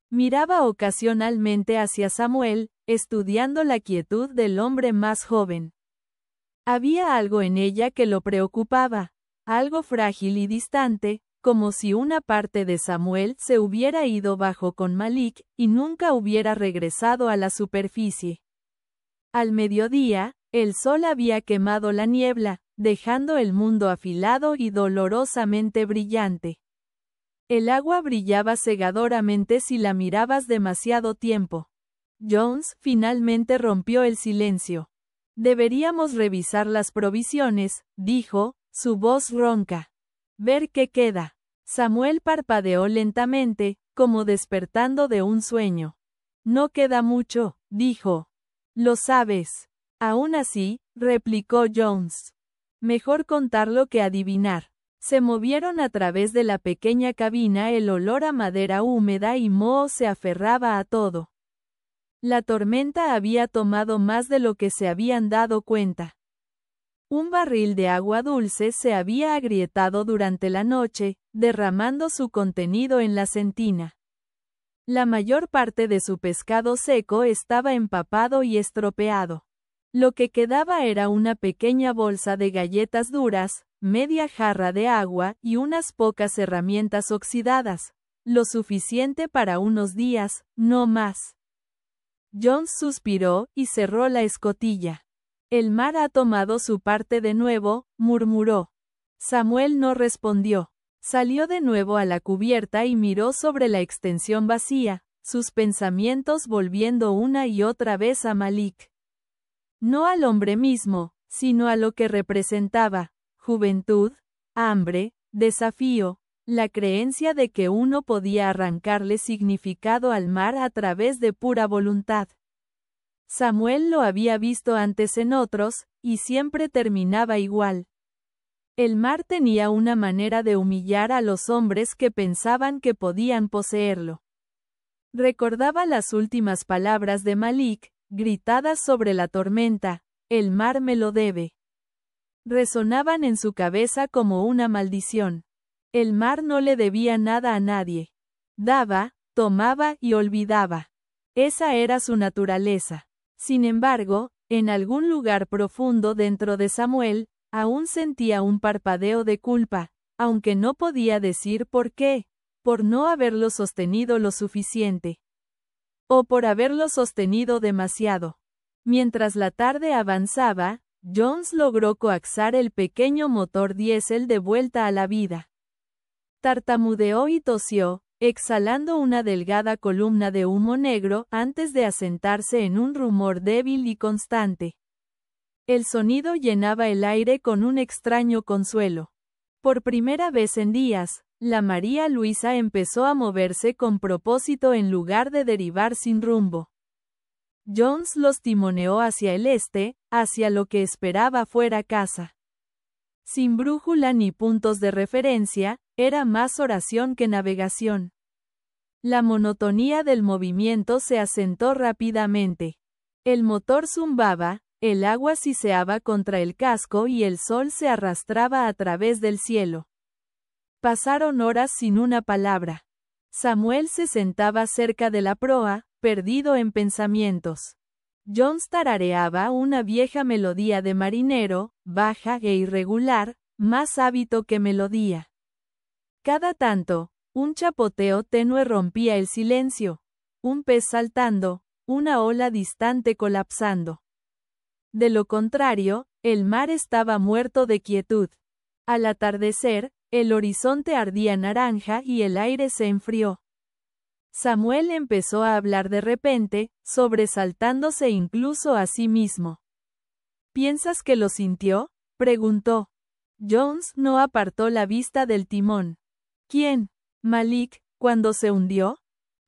Miraba ocasionalmente hacia Samuel, estudiando la quietud del hombre más joven. Había algo en ella que lo preocupaba, algo frágil y distante, como si una parte de Samuel se hubiera ido bajo con Malik y nunca hubiera regresado a la superficie. Al mediodía, El sol había quemado la niebla, dejando el mundo afilado y dolorosamente brillante. El agua brillaba cegadoramente si la mirabas demasiado tiempo. Jones finalmente rompió el silencio. Deberíamos revisar las provisiones, dijo, su voz ronca. Ver qué queda. Samuel parpadeó lentamente, como despertando de un sueño. No queda mucho, dijo. Lo sabes. Aún así, replicó Jones. Mejor contarlo que adivinar. Se movieron a través de la pequeña cabina, el olor a madera húmeda y moho se aferraba a todo. La tormenta había tomado más de lo que se habían dado cuenta. Un barril de agua dulce se había agrietado durante la noche, derramando su contenido en la sentina. La mayor parte de su pescado seco estaba empapado y estropeado. Lo que quedaba era una pequeña bolsa de galletas duras, media jarra de agua y unas pocas herramientas oxidadas, lo suficiente para unos días, no más. Jones suspiró y cerró la escotilla. El mar ha tomado su parte de nuevo, murmuró. Samuel no respondió. Salió de nuevo a la cubierta y miró sobre la extensión vacía, sus pensamientos volviendo una y otra vez a Malik. No al hombre mismo, sino a lo que representaba: juventud, hambre, desafío, la creencia de que uno podía arrancarle significado al mar a través de pura voluntad. Samuel lo había visto antes en otros, y siempre terminaba igual. El mar tenía una manera de humillar a los hombres que pensaban que podían poseerlo. Recordaba las últimas palabras de Malik, gritadas sobre la tormenta: el mar me lo debe. Resonaban en su cabeza como una maldición. El mar no le debía nada a nadie. Daba, tomaba y olvidaba. Esa era su naturaleza. Sin embargo, en algún lugar profundo dentro de Samuel, aún sentía un parpadeo de culpa, aunque no podía decir por qué, por no haberlo sostenido lo suficiente. O por haberlo sostenido demasiado. Mientras la tarde avanzaba, Jones logró coaxar el pequeño motor diésel de vuelta a la vida. Tartamudeó y tosió, exhalando una delgada columna de humo negro antes de asentarse en un rumor débil y constante. El sonido llenaba el aire con un extraño consuelo. Por primera vez en días, la María Luisa empezó a moverse con propósito en lugar de derivar sin rumbo. Jones los timoneó hacia el este, hacia lo que esperaba fuera casa. Sin brújula ni puntos de referencia, era más oración que navegación. La monotonía del movimiento se asentó rápidamente. El motor zumbaba, el agua siseaba contra el casco y el sol se arrastraba a través del cielo. Pasaron horas sin una palabra. Samuel se sentaba cerca de la proa, perdido en pensamientos. Jones tarareaba una vieja melodía de marinero, baja e irregular, más hábito que melodía. Cada tanto, un chapoteo tenue rompía el silencio, un pez saltando, una ola distante colapsando. De lo contrario, el mar estaba muerto de quietud. Al atardecer, el horizonte ardía naranja y el aire se enfrió. Samuel empezó a hablar de repente, sobresaltándose incluso a sí mismo. ¿Piensas que lo sintió?, preguntó. Jones no apartó la vista del timón. ¿Quién? ¿Malik, cuando se hundió?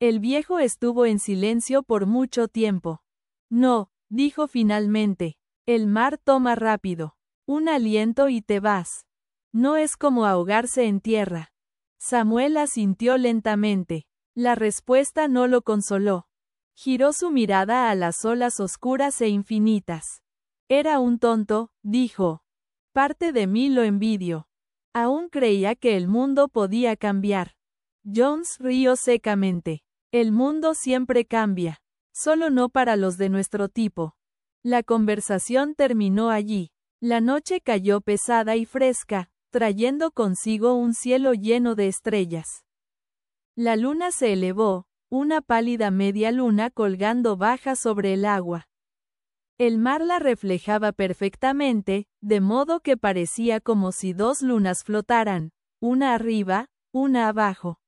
El viejo estuvo en silencio por mucho tiempo. No, dijo finalmente. El mar toma rápido. Un aliento y te vas. No es como ahogarse en tierra. Samuel asintió lentamente. La respuesta no lo consoló. Giró su mirada a las olas oscuras e infinitas. Era un tonto, dijo. Parte de mí lo envidio. Aún creía que el mundo podía cambiar. Jones rió secamente. El mundo siempre cambia. Solo no para los de nuestro tipo. La conversación terminó allí. La noche cayó pesada y fresca, trayendo consigo un cielo lleno de estrellas. La luna se elevó, una pálida media luna colgando baja sobre el agua. El mar la reflejaba perfectamente, de modo que parecía como si dos lunas flotaran, una arriba, una abajo.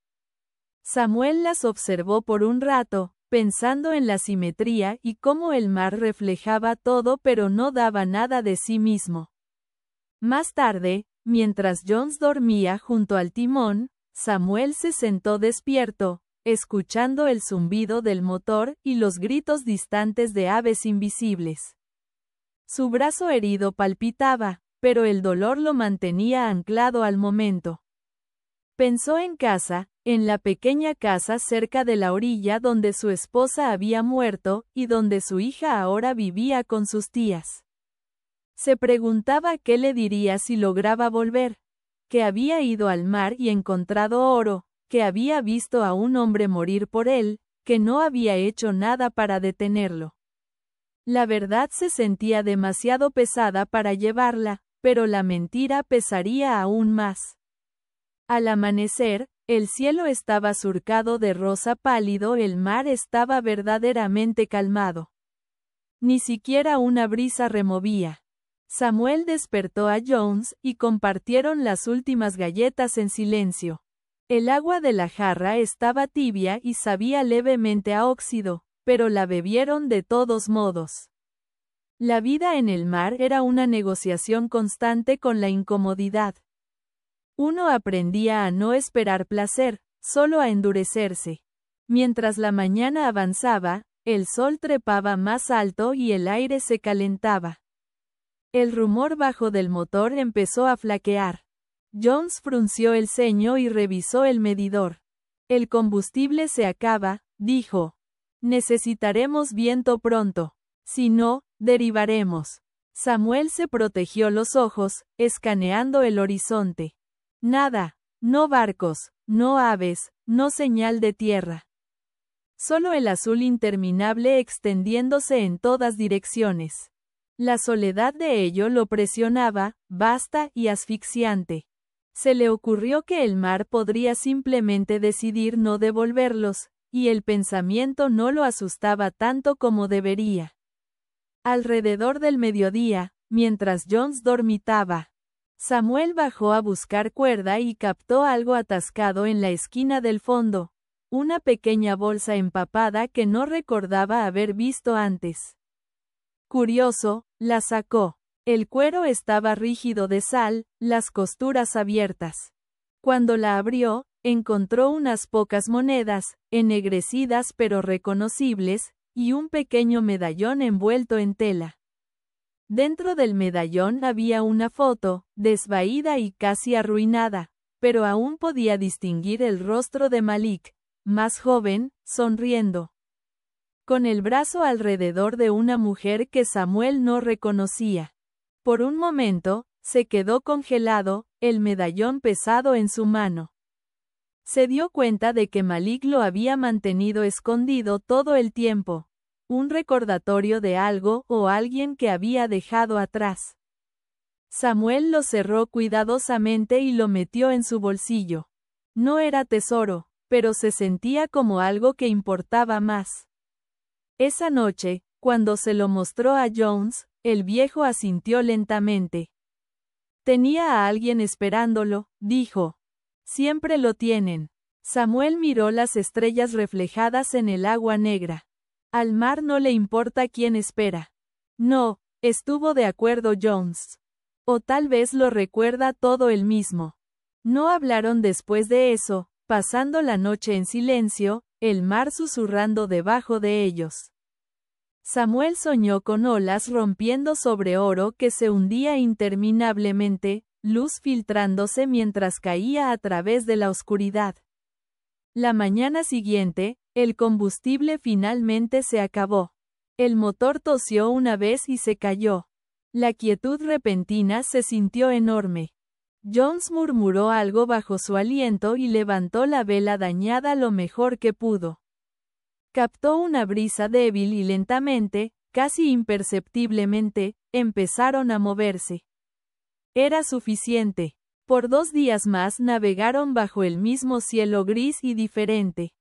Samuel las observó por un rato, pensando en la simetría y cómo el mar reflejaba todo pero no daba nada de sí mismo. Más tarde, mientras Jones dormía junto al timón, Samuel se sentó despierto, escuchando el zumbido del motor y los gritos distantes de aves invisibles. Su brazo herido palpitaba, pero el dolor lo mantenía anclado al momento. Pensó en casa, en la pequeña casa cerca de la orilla donde su esposa había muerto y donde su hija ahora vivía con sus tías. Se preguntaba qué le diría si lograba volver, que había ido al mar y encontrado oro, que había visto a un hombre morir por él, que no había hecho nada para detenerlo. La verdad se sentía demasiado pesada para llevarla, pero la mentira pesaría aún más. Al amanecer, el cielo estaba surcado de rosa pálido, el mar estaba verdaderamente calmado. Ni siquiera una brisa removía. Samuel despertó a Jones y compartieron las últimas galletas en silencio. El agua de la jarra estaba tibia y sabía levemente a óxido, pero la bebieron de todos modos. La vida en el mar era una negociación constante con la incomodidad. Uno aprendía a no esperar placer, solo a endurecerse. Mientras la mañana avanzaba, el sol trepaba más alto y el aire se calentaba. El rumor bajo del motor empezó a flaquear. Jones frunció el ceño y revisó el medidor. El combustible se acaba, dijo. Necesitaremos viento pronto. Si no, derivaremos. Samuel se protegió los ojos, escaneando el horizonte. Nada, no barcos, no aves, no señal de tierra. Solo el azul interminable extendiéndose en todas direcciones. La soledad de ello lo presionaba, vasta y asfixiante. Se le ocurrió que el mar podría simplemente decidir no devolverlos, y el pensamiento no lo asustaba tanto como debería. Alrededor del mediodía, mientras Jones dormitaba, Samuel bajó a buscar cuerda y captó algo atascado en la esquina del fondo, una pequeña bolsa empapada que no recordaba haber visto antes. Curioso, la sacó. El cuero estaba rígido de sal, las costuras abiertas. Cuando la abrió, encontró unas pocas monedas, ennegrecidas pero reconocibles, y un pequeño medallón envuelto en tela. Dentro del medallón había una foto, desvaída y casi arruinada, pero aún podía distinguir el rostro de Malik, más joven, sonriendo, con el brazo alrededor de una mujer que Samuel no reconocía. Por un momento, se quedó congelado, el medallón pesado en su mano. Se dio cuenta de que Malik lo había mantenido escondido todo el tiempo, un recordatorio de algo o alguien que había dejado atrás. Samuel lo cerró cuidadosamente y lo metió en su bolsillo. No era tesoro, pero se sentía como algo que importaba más. Esa noche, cuando se lo mostró a Jones, el viejo asintió lentamente. Tenía a alguien esperándolo, dijo. Siempre lo tienen. Samuel miró las estrellas reflejadas en el agua negra. Al mar no le importa quién espera. No, estuvo de acuerdo Jones. O tal vez lo recuerda todo él mismo. No hablaron después de eso, pasando la noche en silencio, el mar susurrando debajo de ellos. Samuel soñó con olas rompiendo sobre oro que se hundía interminablemente, luz filtrándose mientras caía a través de la oscuridad. La mañana siguiente, el combustible finalmente se acabó. El motor tosió una vez y se cayó. La quietud repentina se sintió enorme. Jones murmuró algo bajo su aliento y levantó la vela dañada lo mejor que pudo. Captó una brisa débil y lentamente, casi imperceptiblemente, empezaron a moverse. Era suficiente. Por 2 días más navegaron bajo el mismo cielo gris y diferente.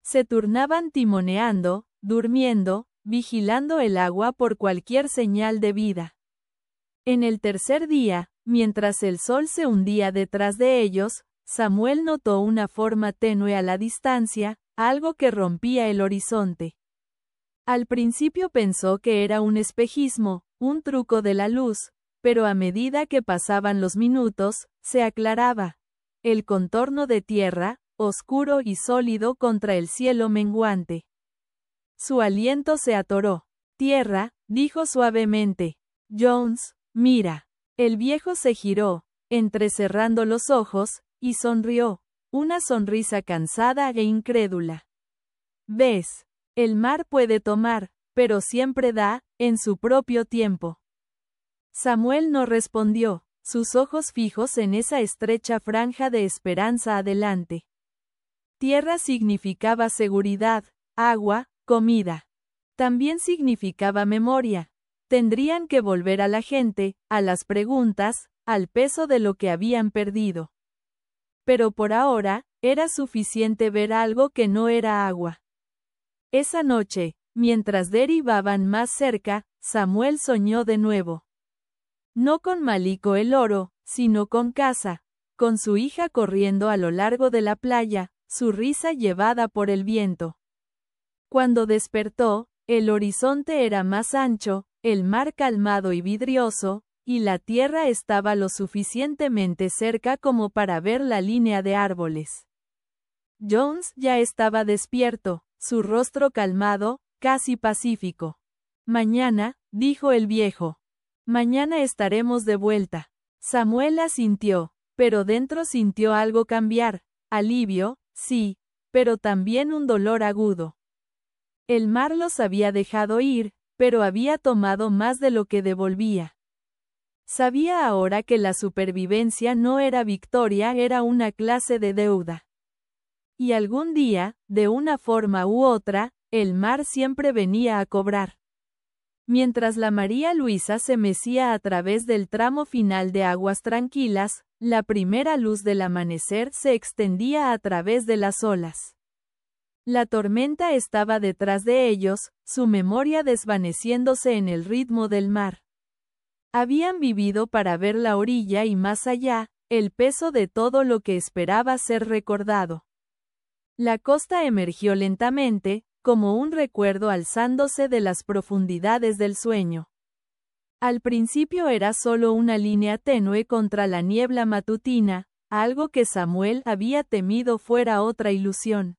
Se turnaban timoneando, durmiendo, vigilando el agua por cualquier señal de vida. En el tercer día, mientras el sol se hundía detrás de ellos, Samuel notó una forma tenue a la distancia, algo que rompía el horizonte. Al principio pensó que era un espejismo, un truco de la luz, pero a medida que pasaban los minutos, se aclaraba. El contorno de tierra, oscuro y sólido contra el cielo menguante. Su aliento se atoró. Tierra, dijo suavemente. Jones, mira. El viejo se giró, entrecerrando los ojos, y sonrió, una sonrisa cansada e incrédula. ¿Ves? El mar puede tomar, pero siempre da, en su propio tiempo. Samuel no respondió, sus ojos fijos en esa estrecha franja de esperanza adelante. Tierra significaba seguridad, agua, comida. También significaba memoria. Tendrían que volver a la gente, a las preguntas, al peso de lo que habían perdido. Pero por ahora, era suficiente ver algo que no era agua. Esa noche, mientras derivaban más cerca, Samuel soñó de nuevo. No con Maliko el oro, sino con Casa, con su hija corriendo a lo largo de la playa, su risa llevada por el viento. Cuando despertó, el horizonte era más ancho, el mar calmado y vidrioso, y la tierra estaba lo suficientemente cerca como para ver la línea de árboles. Jones ya estaba despierto, su rostro calmado, casi pacífico. Mañana, dijo el viejo. Mañana estaremos de vuelta. Samuel asintió, pero dentro sintió algo cambiar, alivio, sí, pero también un dolor agudo. El mar los había dejado ir, pero había tomado más de lo que devolvía. Sabía ahora que la supervivencia no era victoria, era una clase de deuda. Y algún día, de una forma u otra, el mar siempre venía a cobrar. Mientras la María Luisa se mecía a través del tramo final de aguas tranquilas, la primera luz del amanecer se extendía a través de las olas. La tormenta estaba detrás de ellos, su memoria desvaneciéndose en el ritmo del mar. Habían vivido para ver la orilla y más allá, el peso de todo lo que esperaba ser recordado. La costa emergió lentamente, como un recuerdo alzándose de las profundidades del sueño. Al principio era solo una línea tenue contra la niebla matutina, algo que Samuel había temido fuera otra ilusión.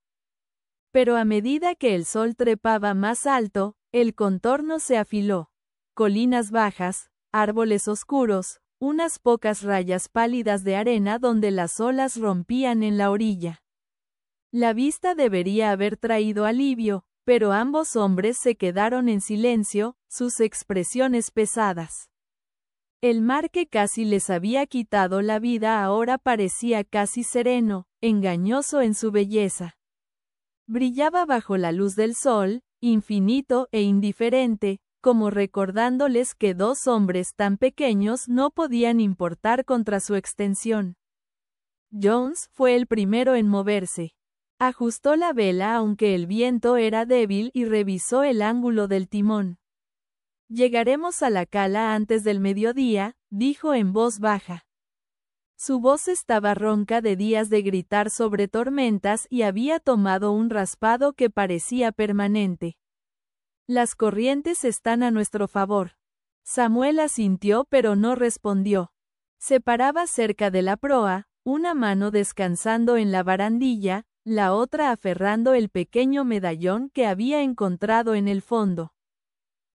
Pero a medida que el sol trepaba más alto, el contorno se afiló. Colinas bajas, árboles oscuros, unas pocas rayas pálidas de arena donde las olas rompían en la orilla. La vista debería haber traído alivio, pero ambos hombres se quedaron en silencio, sus expresiones pesadas. El mar que casi les había quitado la vida ahora parecía casi sereno, engañoso en su belleza. Brillaba bajo la luz del sol, infinito e indiferente, como recordándoles que dos hombres tan pequeños no podían importar contra su extensión. Jones fue el primero en moverse. Ajustó la vela aunque el viento era débil y revisó el ángulo del timón. Llegaremos a la cala antes del mediodía, dijo en voz baja. Su voz estaba ronca de días de gritar sobre tormentas y había tomado un raspado que parecía permanente. Las corrientes están a nuestro favor. Samuel asintió pero no respondió. Se paraba cerca de la proa, una mano descansando en la barandilla, la otra aferrando el pequeño medallón que había encontrado en el fondo.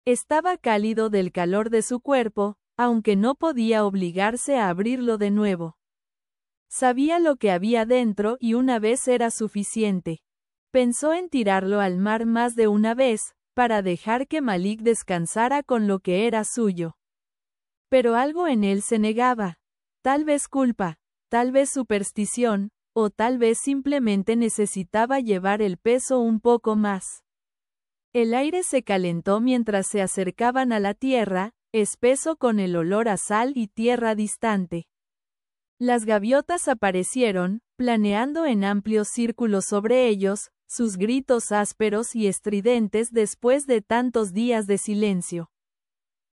Estaba cálido del calor de su cuerpo, aunque no podía obligarse a abrirlo de nuevo. Sabía lo que había dentro y una vez era suficiente. Pensó en tirarlo al mar más de una vez, para dejar que Malik descansara con lo que era suyo. Pero algo en él se negaba. Tal vez culpa, tal vez superstición, o tal vez simplemente necesitaba llevar el peso un poco más. El aire se calentó mientras se acercaban a la tierra, espeso con el olor a sal y tierra distante. Las gaviotas aparecieron, planeando en amplios círculos sobre ellos, sus gritos ásperos y estridentes después de tantos días de silencio.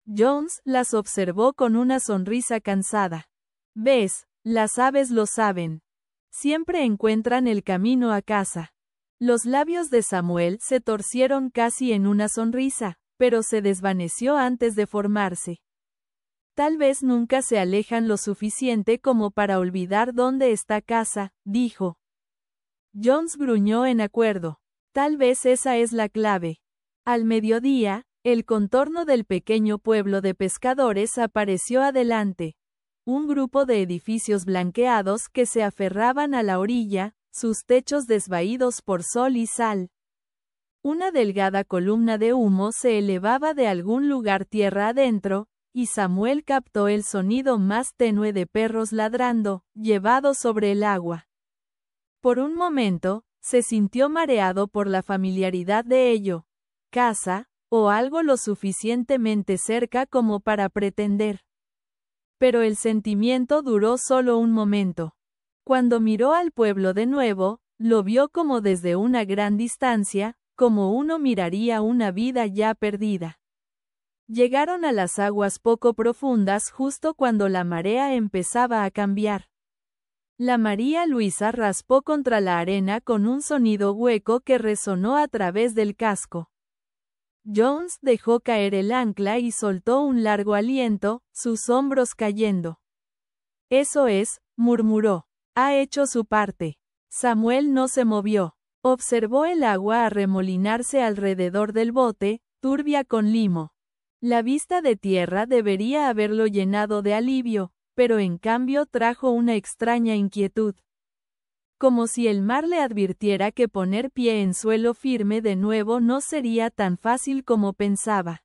Jones las observó con una sonrisa cansada. «¿Ves? Las aves lo saben. Siempre encuentran el camino a casa». Los labios de Samuel se torcieron casi en una sonrisa, pero se desvaneció antes de formarse. «Tal vez nunca se alejan lo suficiente como para olvidar dónde está casa», dijo. Jones gruñó en acuerdo. «Tal vez esa es la clave». Al mediodía, el contorno del pequeño pueblo de pescadores apareció adelante. Un grupo de edificios blanqueados que se aferraban a la orilla, sus techos desvaídos por sol y sal. Una delgada columna de humo se elevaba de algún lugar tierra adentro, y Samuel captó el sonido más tenue de perros ladrando, llevados sobre el agua. Por un momento, se sintió mareado por la familiaridad de ello. Casa, o algo lo suficientemente cerca como para pretender. Pero el sentimiento duró solo un momento. Cuando miró al pueblo de nuevo, lo vio como desde una gran distancia, como uno miraría una vida ya perdida. Llegaron a las aguas poco profundas justo cuando la marea empezaba a cambiar. La María Luisa raspó contra la arena con un sonido hueco que resonó a través del casco. Jones dejó caer el ancla y soltó un largo aliento, sus hombros cayendo. «Eso es», murmuró. «Ha hecho su parte». Samuel no se movió. Observó el agua arremolinarse alrededor del bote, turbia con limo. La vista de tierra debería haberlo llenado de alivio, pero en cambio trajo una extraña inquietud. Como si el mar le advirtiera que poner pie en suelo firme de nuevo no sería tan fácil como pensaba.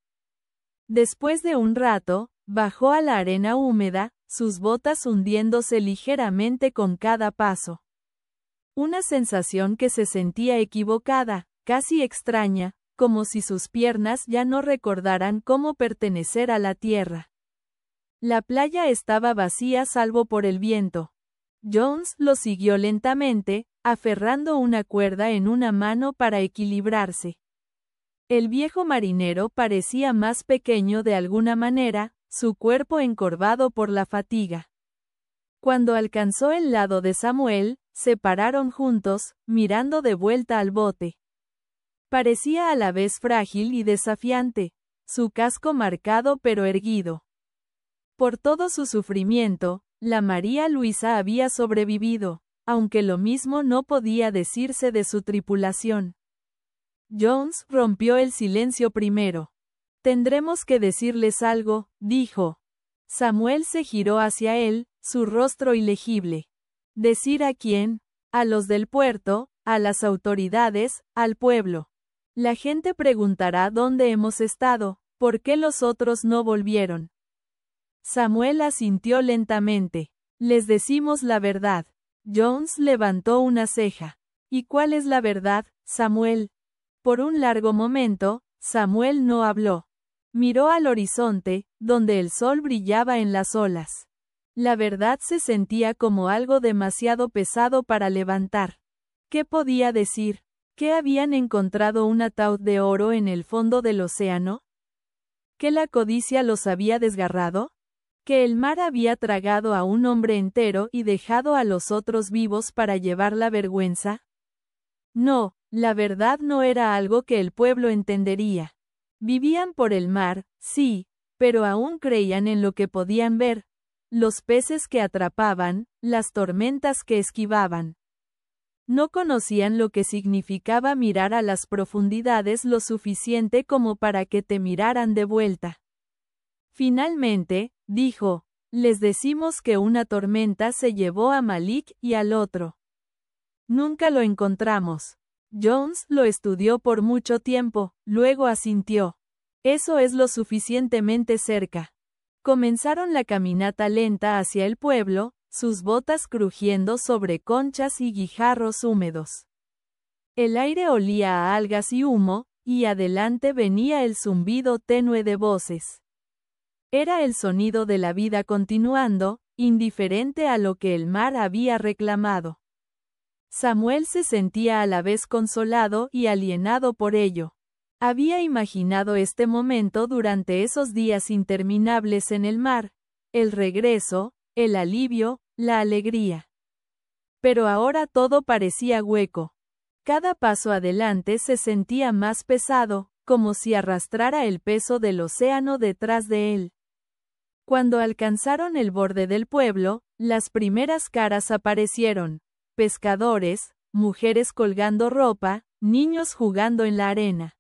Después de un rato, bajó a la arena húmeda, sus botas hundiéndose ligeramente con cada paso. Una sensación que se sentía equivocada, casi extraña, como si sus piernas ya no recordaran cómo pertenecer a la tierra. La playa estaba vacía salvo por el viento. Jones lo siguió lentamente, aferrando una cuerda en una mano para equilibrarse. El viejo marinero parecía más pequeño de alguna manera, su cuerpo encorvado por la fatiga. Cuando alcanzó el lado de Samuel, se pararon juntos, mirando de vuelta al bote. Parecía a la vez frágil y desafiante, su casco marcado pero erguido. Por todo su sufrimiento, la María Luisa había sobrevivido, aunque lo mismo no podía decirse de su tripulación. Jones rompió el silencio primero. «Tendremos que decirles algo», dijo. Samuel se giró hacia él, su rostro ilegible. «¿Decir a quién? A los del puerto, a las autoridades, al pueblo. La gente preguntará dónde hemos estado, por qué los otros no volvieron». Samuel asintió lentamente. «Les decimos la verdad». Jones levantó una ceja. «¿Y cuál es la verdad, Samuel?» Por un largo momento, Samuel no habló. Miró al horizonte, donde el sol brillaba en las olas. La verdad se sentía como algo demasiado pesado para levantar. ¿Qué podía decir? ¿Que habían encontrado un ataúd de oro en el fondo del océano? ¿Que la codicia los había desgarrado? ¿Que el mar había tragado a un hombre entero y dejado a los otros vivos para llevar la vergüenza? No, la verdad no era algo que el pueblo entendería. Vivían por el mar, sí, pero aún creían en lo que podían ver. Los peces que atrapaban, las tormentas que esquivaban. No conocían lo que significaba mirar a las profundidades lo suficiente como para que te miraran de vuelta. Finalmente, dijo, les decimos que una tormenta se llevó a Malik y al otro. Nunca lo encontramos. Jones lo estudió por mucho tiempo, luego asintió. Eso es lo suficientemente cerca. Comenzaron la caminata lenta hacia el pueblo, sus botas crujiendo sobre conchas y guijarros húmedos. El aire olía a algas y humo, y adelante venía el zumbido tenue de voces. Era el sonido de la vida continuando, indiferente a lo que el mar había reclamado. Samuel se sentía a la vez consolado y alienado por ello. Había imaginado este momento durante esos días interminables en el mar, el regreso, el alivio, la alegría. Pero ahora todo parecía hueco. Cada paso adelante se sentía más pesado, como si arrastrara el peso del océano detrás de él. Cuando alcanzaron el borde del pueblo, las primeras caras aparecieron: pescadores, mujeres colgando ropa, niños jugando en la arena.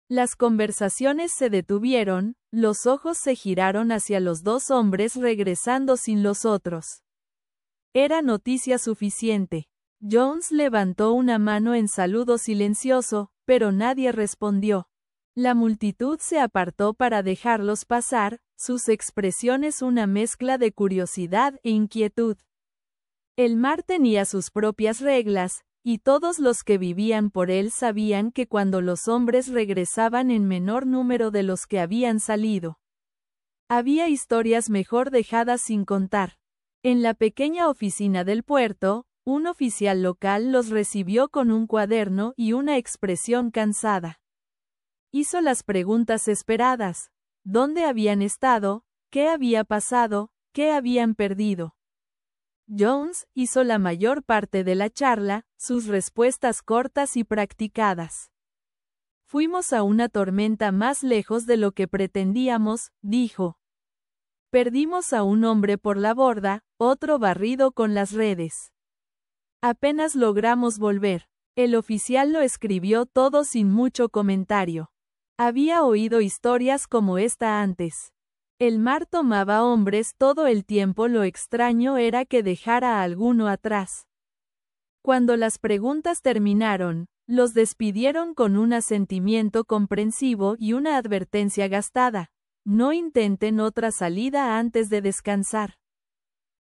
Las conversaciones se detuvieron, los ojos se giraron hacia los dos hombres regresando sin los otros. Era noticia suficiente. Jones levantó una mano en saludo silencioso, pero nadie respondió. La multitud se apartó para dejarlos pasar, sus expresiones una mezcla de curiosidad e inquietud. El mar tenía sus propias reglas, y todos los que vivían por él sabían que cuando los hombres regresaban en menor número de los que habían salido, había historias mejor dejadas sin contar. En la pequeña oficina del puerto, un oficial local los recibió con un cuaderno y una expresión cansada. Hizo las preguntas esperadas: ¿dónde habían estado? ¿Qué había pasado? ¿Qué habían perdido? Jones hizo la mayor parte de la charla, sus respuestas cortas y practicadas. Fuimos a una tormenta más lejos de lo que pretendíamos, dijo. Perdimos a un hombre por la borda, otro barrido con las redes. Apenas logramos volver. El oficial lo escribió todo sin mucho comentario. Había oído historias como esta antes. El mar tomaba hombres todo el tiempo, lo extraño era que dejara a alguno atrás. Cuando las preguntas terminaron, los despidieron con un asentimiento comprensivo y una advertencia gastada: no intenten otra salida antes de descansar.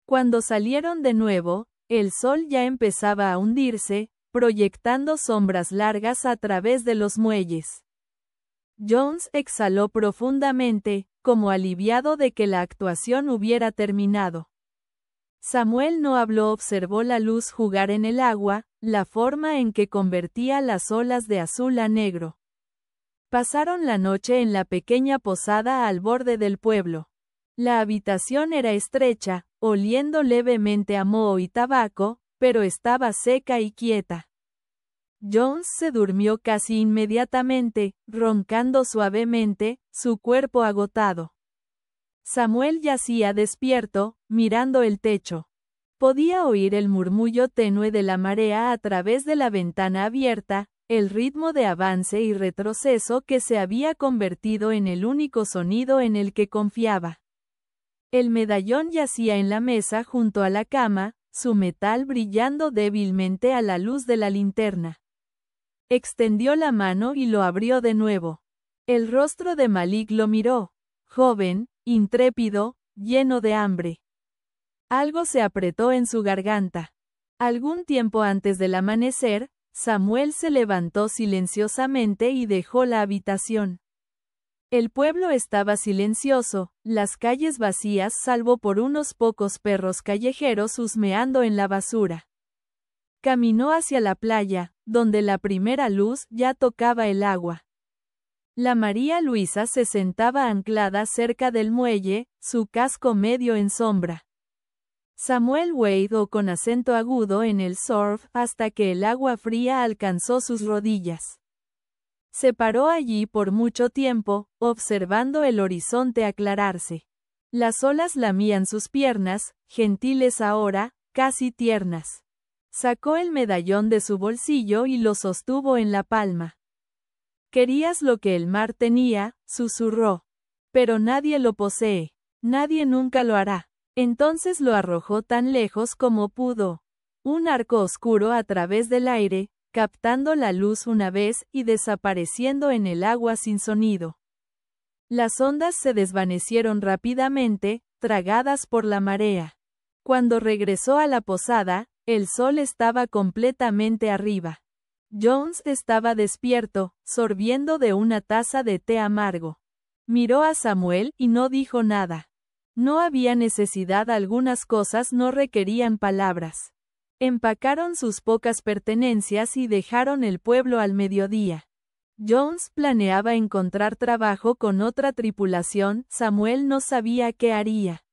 Cuando salieron de nuevo, el sol ya empezaba a hundirse, proyectando sombras largas a través de los muelles. Jones exhaló profundamente, como aliviado de que la actuación hubiera terminado. Samuel no habló, observó la luz jugar en el agua, la forma en que convertía las olas de azul a negro. Pasaron la noche en la pequeña posada al borde del pueblo. La habitación era estrecha, oliendo levemente a moho y tabaco, pero estaba seca y quieta. Jones se durmió casi inmediatamente, roncando suavemente, su cuerpo agotado. Samuel yacía despierto, mirando el techo. Podía oír el murmullo tenue de la marea a través de la ventana abierta, el ritmo de avance y retroceso que se había convertido en el único sonido en el que confiaba. El medallón yacía en la mesa junto a la cama, su metal brillando débilmente a la luz de la linterna. Extendió la mano y lo abrió de nuevo. El rostro de Malik lo miró, joven, intrépido, lleno de hambre. Algo se apretó en su garganta. Algún tiempo antes del amanecer, Samuel se levantó silenciosamente y dejó la habitación. El pueblo estaba silencioso, las calles vacías salvo por unos pocos perros callejeros husmeando en la basura. Caminó hacia la playa, donde la primera luz ya tocaba el agua. La María Luisa se sentaba anclada cerca del muelle, su casco medio en sombra. Samuel wadeó con acento agudo en el surf hasta que el agua fría alcanzó sus rodillas. Se paró allí por mucho tiempo, observando el horizonte aclararse. Las olas lamían sus piernas, gentiles ahora, casi tiernas. Sacó el medallón de su bolsillo y lo sostuvo en la palma. «¿Querías lo que el mar tenía?», susurró. «Pero nadie lo posee. Nadie nunca lo hará». Entonces lo arrojó tan lejos como pudo. Un arco oscuro a través del aire, captando la luz una vez y desapareciendo en el agua sin sonido. Las ondas se desvanecieron rápidamente, tragadas por la marea. Cuando regresó a la posada, el sol estaba completamente arriba. Jones estaba despierto, sorbiendo de una taza de té amargo. Miró a Samuel y no dijo nada. No había necesidad, algunas cosas no requerían palabras. Empacaron sus pocas pertenencias y dejaron el pueblo al mediodía. Jones planeaba encontrar trabajo con otra tripulación, Samuel no sabía qué haría.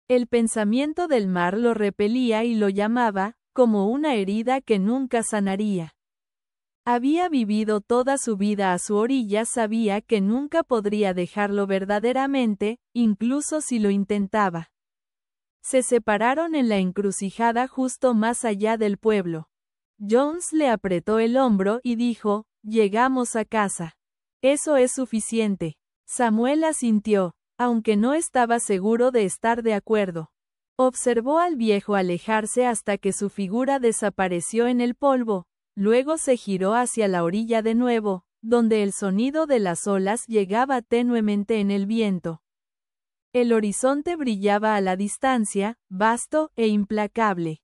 El pensamiento del mar lo repelía y lo llamaba, como una herida que nunca sanaría. Había vivido toda su vida a su orilla, sabía que nunca podría dejarlo verdaderamente, incluso si lo intentaba. Se separaron en la encrucijada justo más allá del pueblo. Jones le apretó el hombro y dijo, «Llegamos a casa. Eso es suficiente». Samuel asintió, aunque no estaba seguro de estar de acuerdo. Observó al viejo alejarse hasta que su figura desapareció en el polvo, luego se giró hacia la orilla de nuevo, donde el sonido de las olas llegaba tenuemente en el viento. El horizonte brillaba a la distancia, vasto e implacable.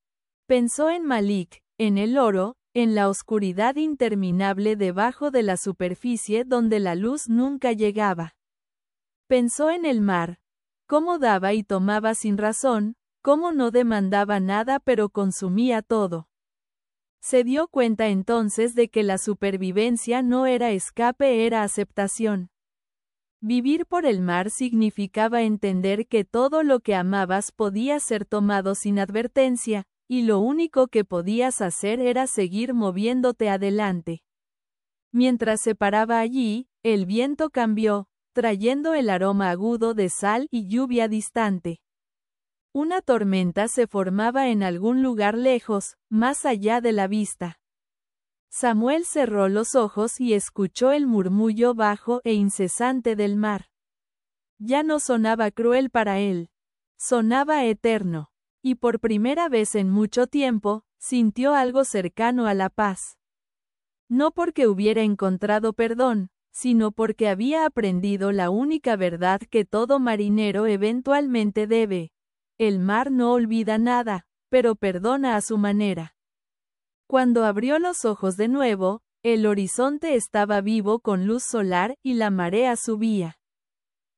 Pensó en Malik, en el oro, en la oscuridad interminable debajo de la superficie donde la luz nunca llegaba. Pensó en el mar, cómo daba y tomaba sin razón, cómo no demandaba nada pero consumía todo. Se dio cuenta entonces de que la supervivencia no era escape, era aceptación. Vivir por el mar significaba entender que todo lo que amabas podía ser tomado sin advertencia, y lo único que podías hacer era seguir moviéndote adelante. Mientras se paraba allí, el viento cambió, trayendo el aroma agudo de sal y lluvia distante. Una tormenta se formaba en algún lugar lejos, más allá de la vista. Samuel cerró los ojos y escuchó el murmullo bajo e incesante del mar. Ya no sonaba cruel para él. Sonaba eterno. Y por primera vez en mucho tiempo, sintió algo cercano a la paz. No porque hubiera encontrado perdón, sino porque había aprendido la única verdad que todo marinero eventualmente debe. El mar no olvida nada, pero perdona a su manera. Cuando abrió los ojos de nuevo, el horizonte estaba vivo con luz solar y la marea subía.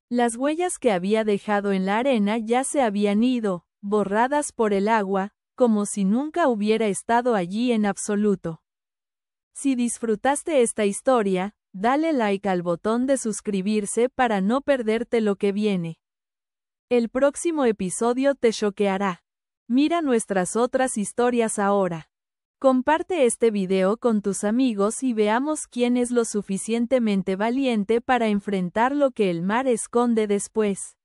Las huellas que había dejado en la arena ya se habían ido, borradas por el agua, como si nunca hubiera estado allí en absoluto. Si disfrutaste esta historia, dale like al botón de suscribirse para no perderte lo que viene. El próximo episodio te choqueará. Mira nuestras otras historias ahora. Comparte este video con tus amigos y veamos quién es lo suficientemente valiente para enfrentar lo que el mar esconde después.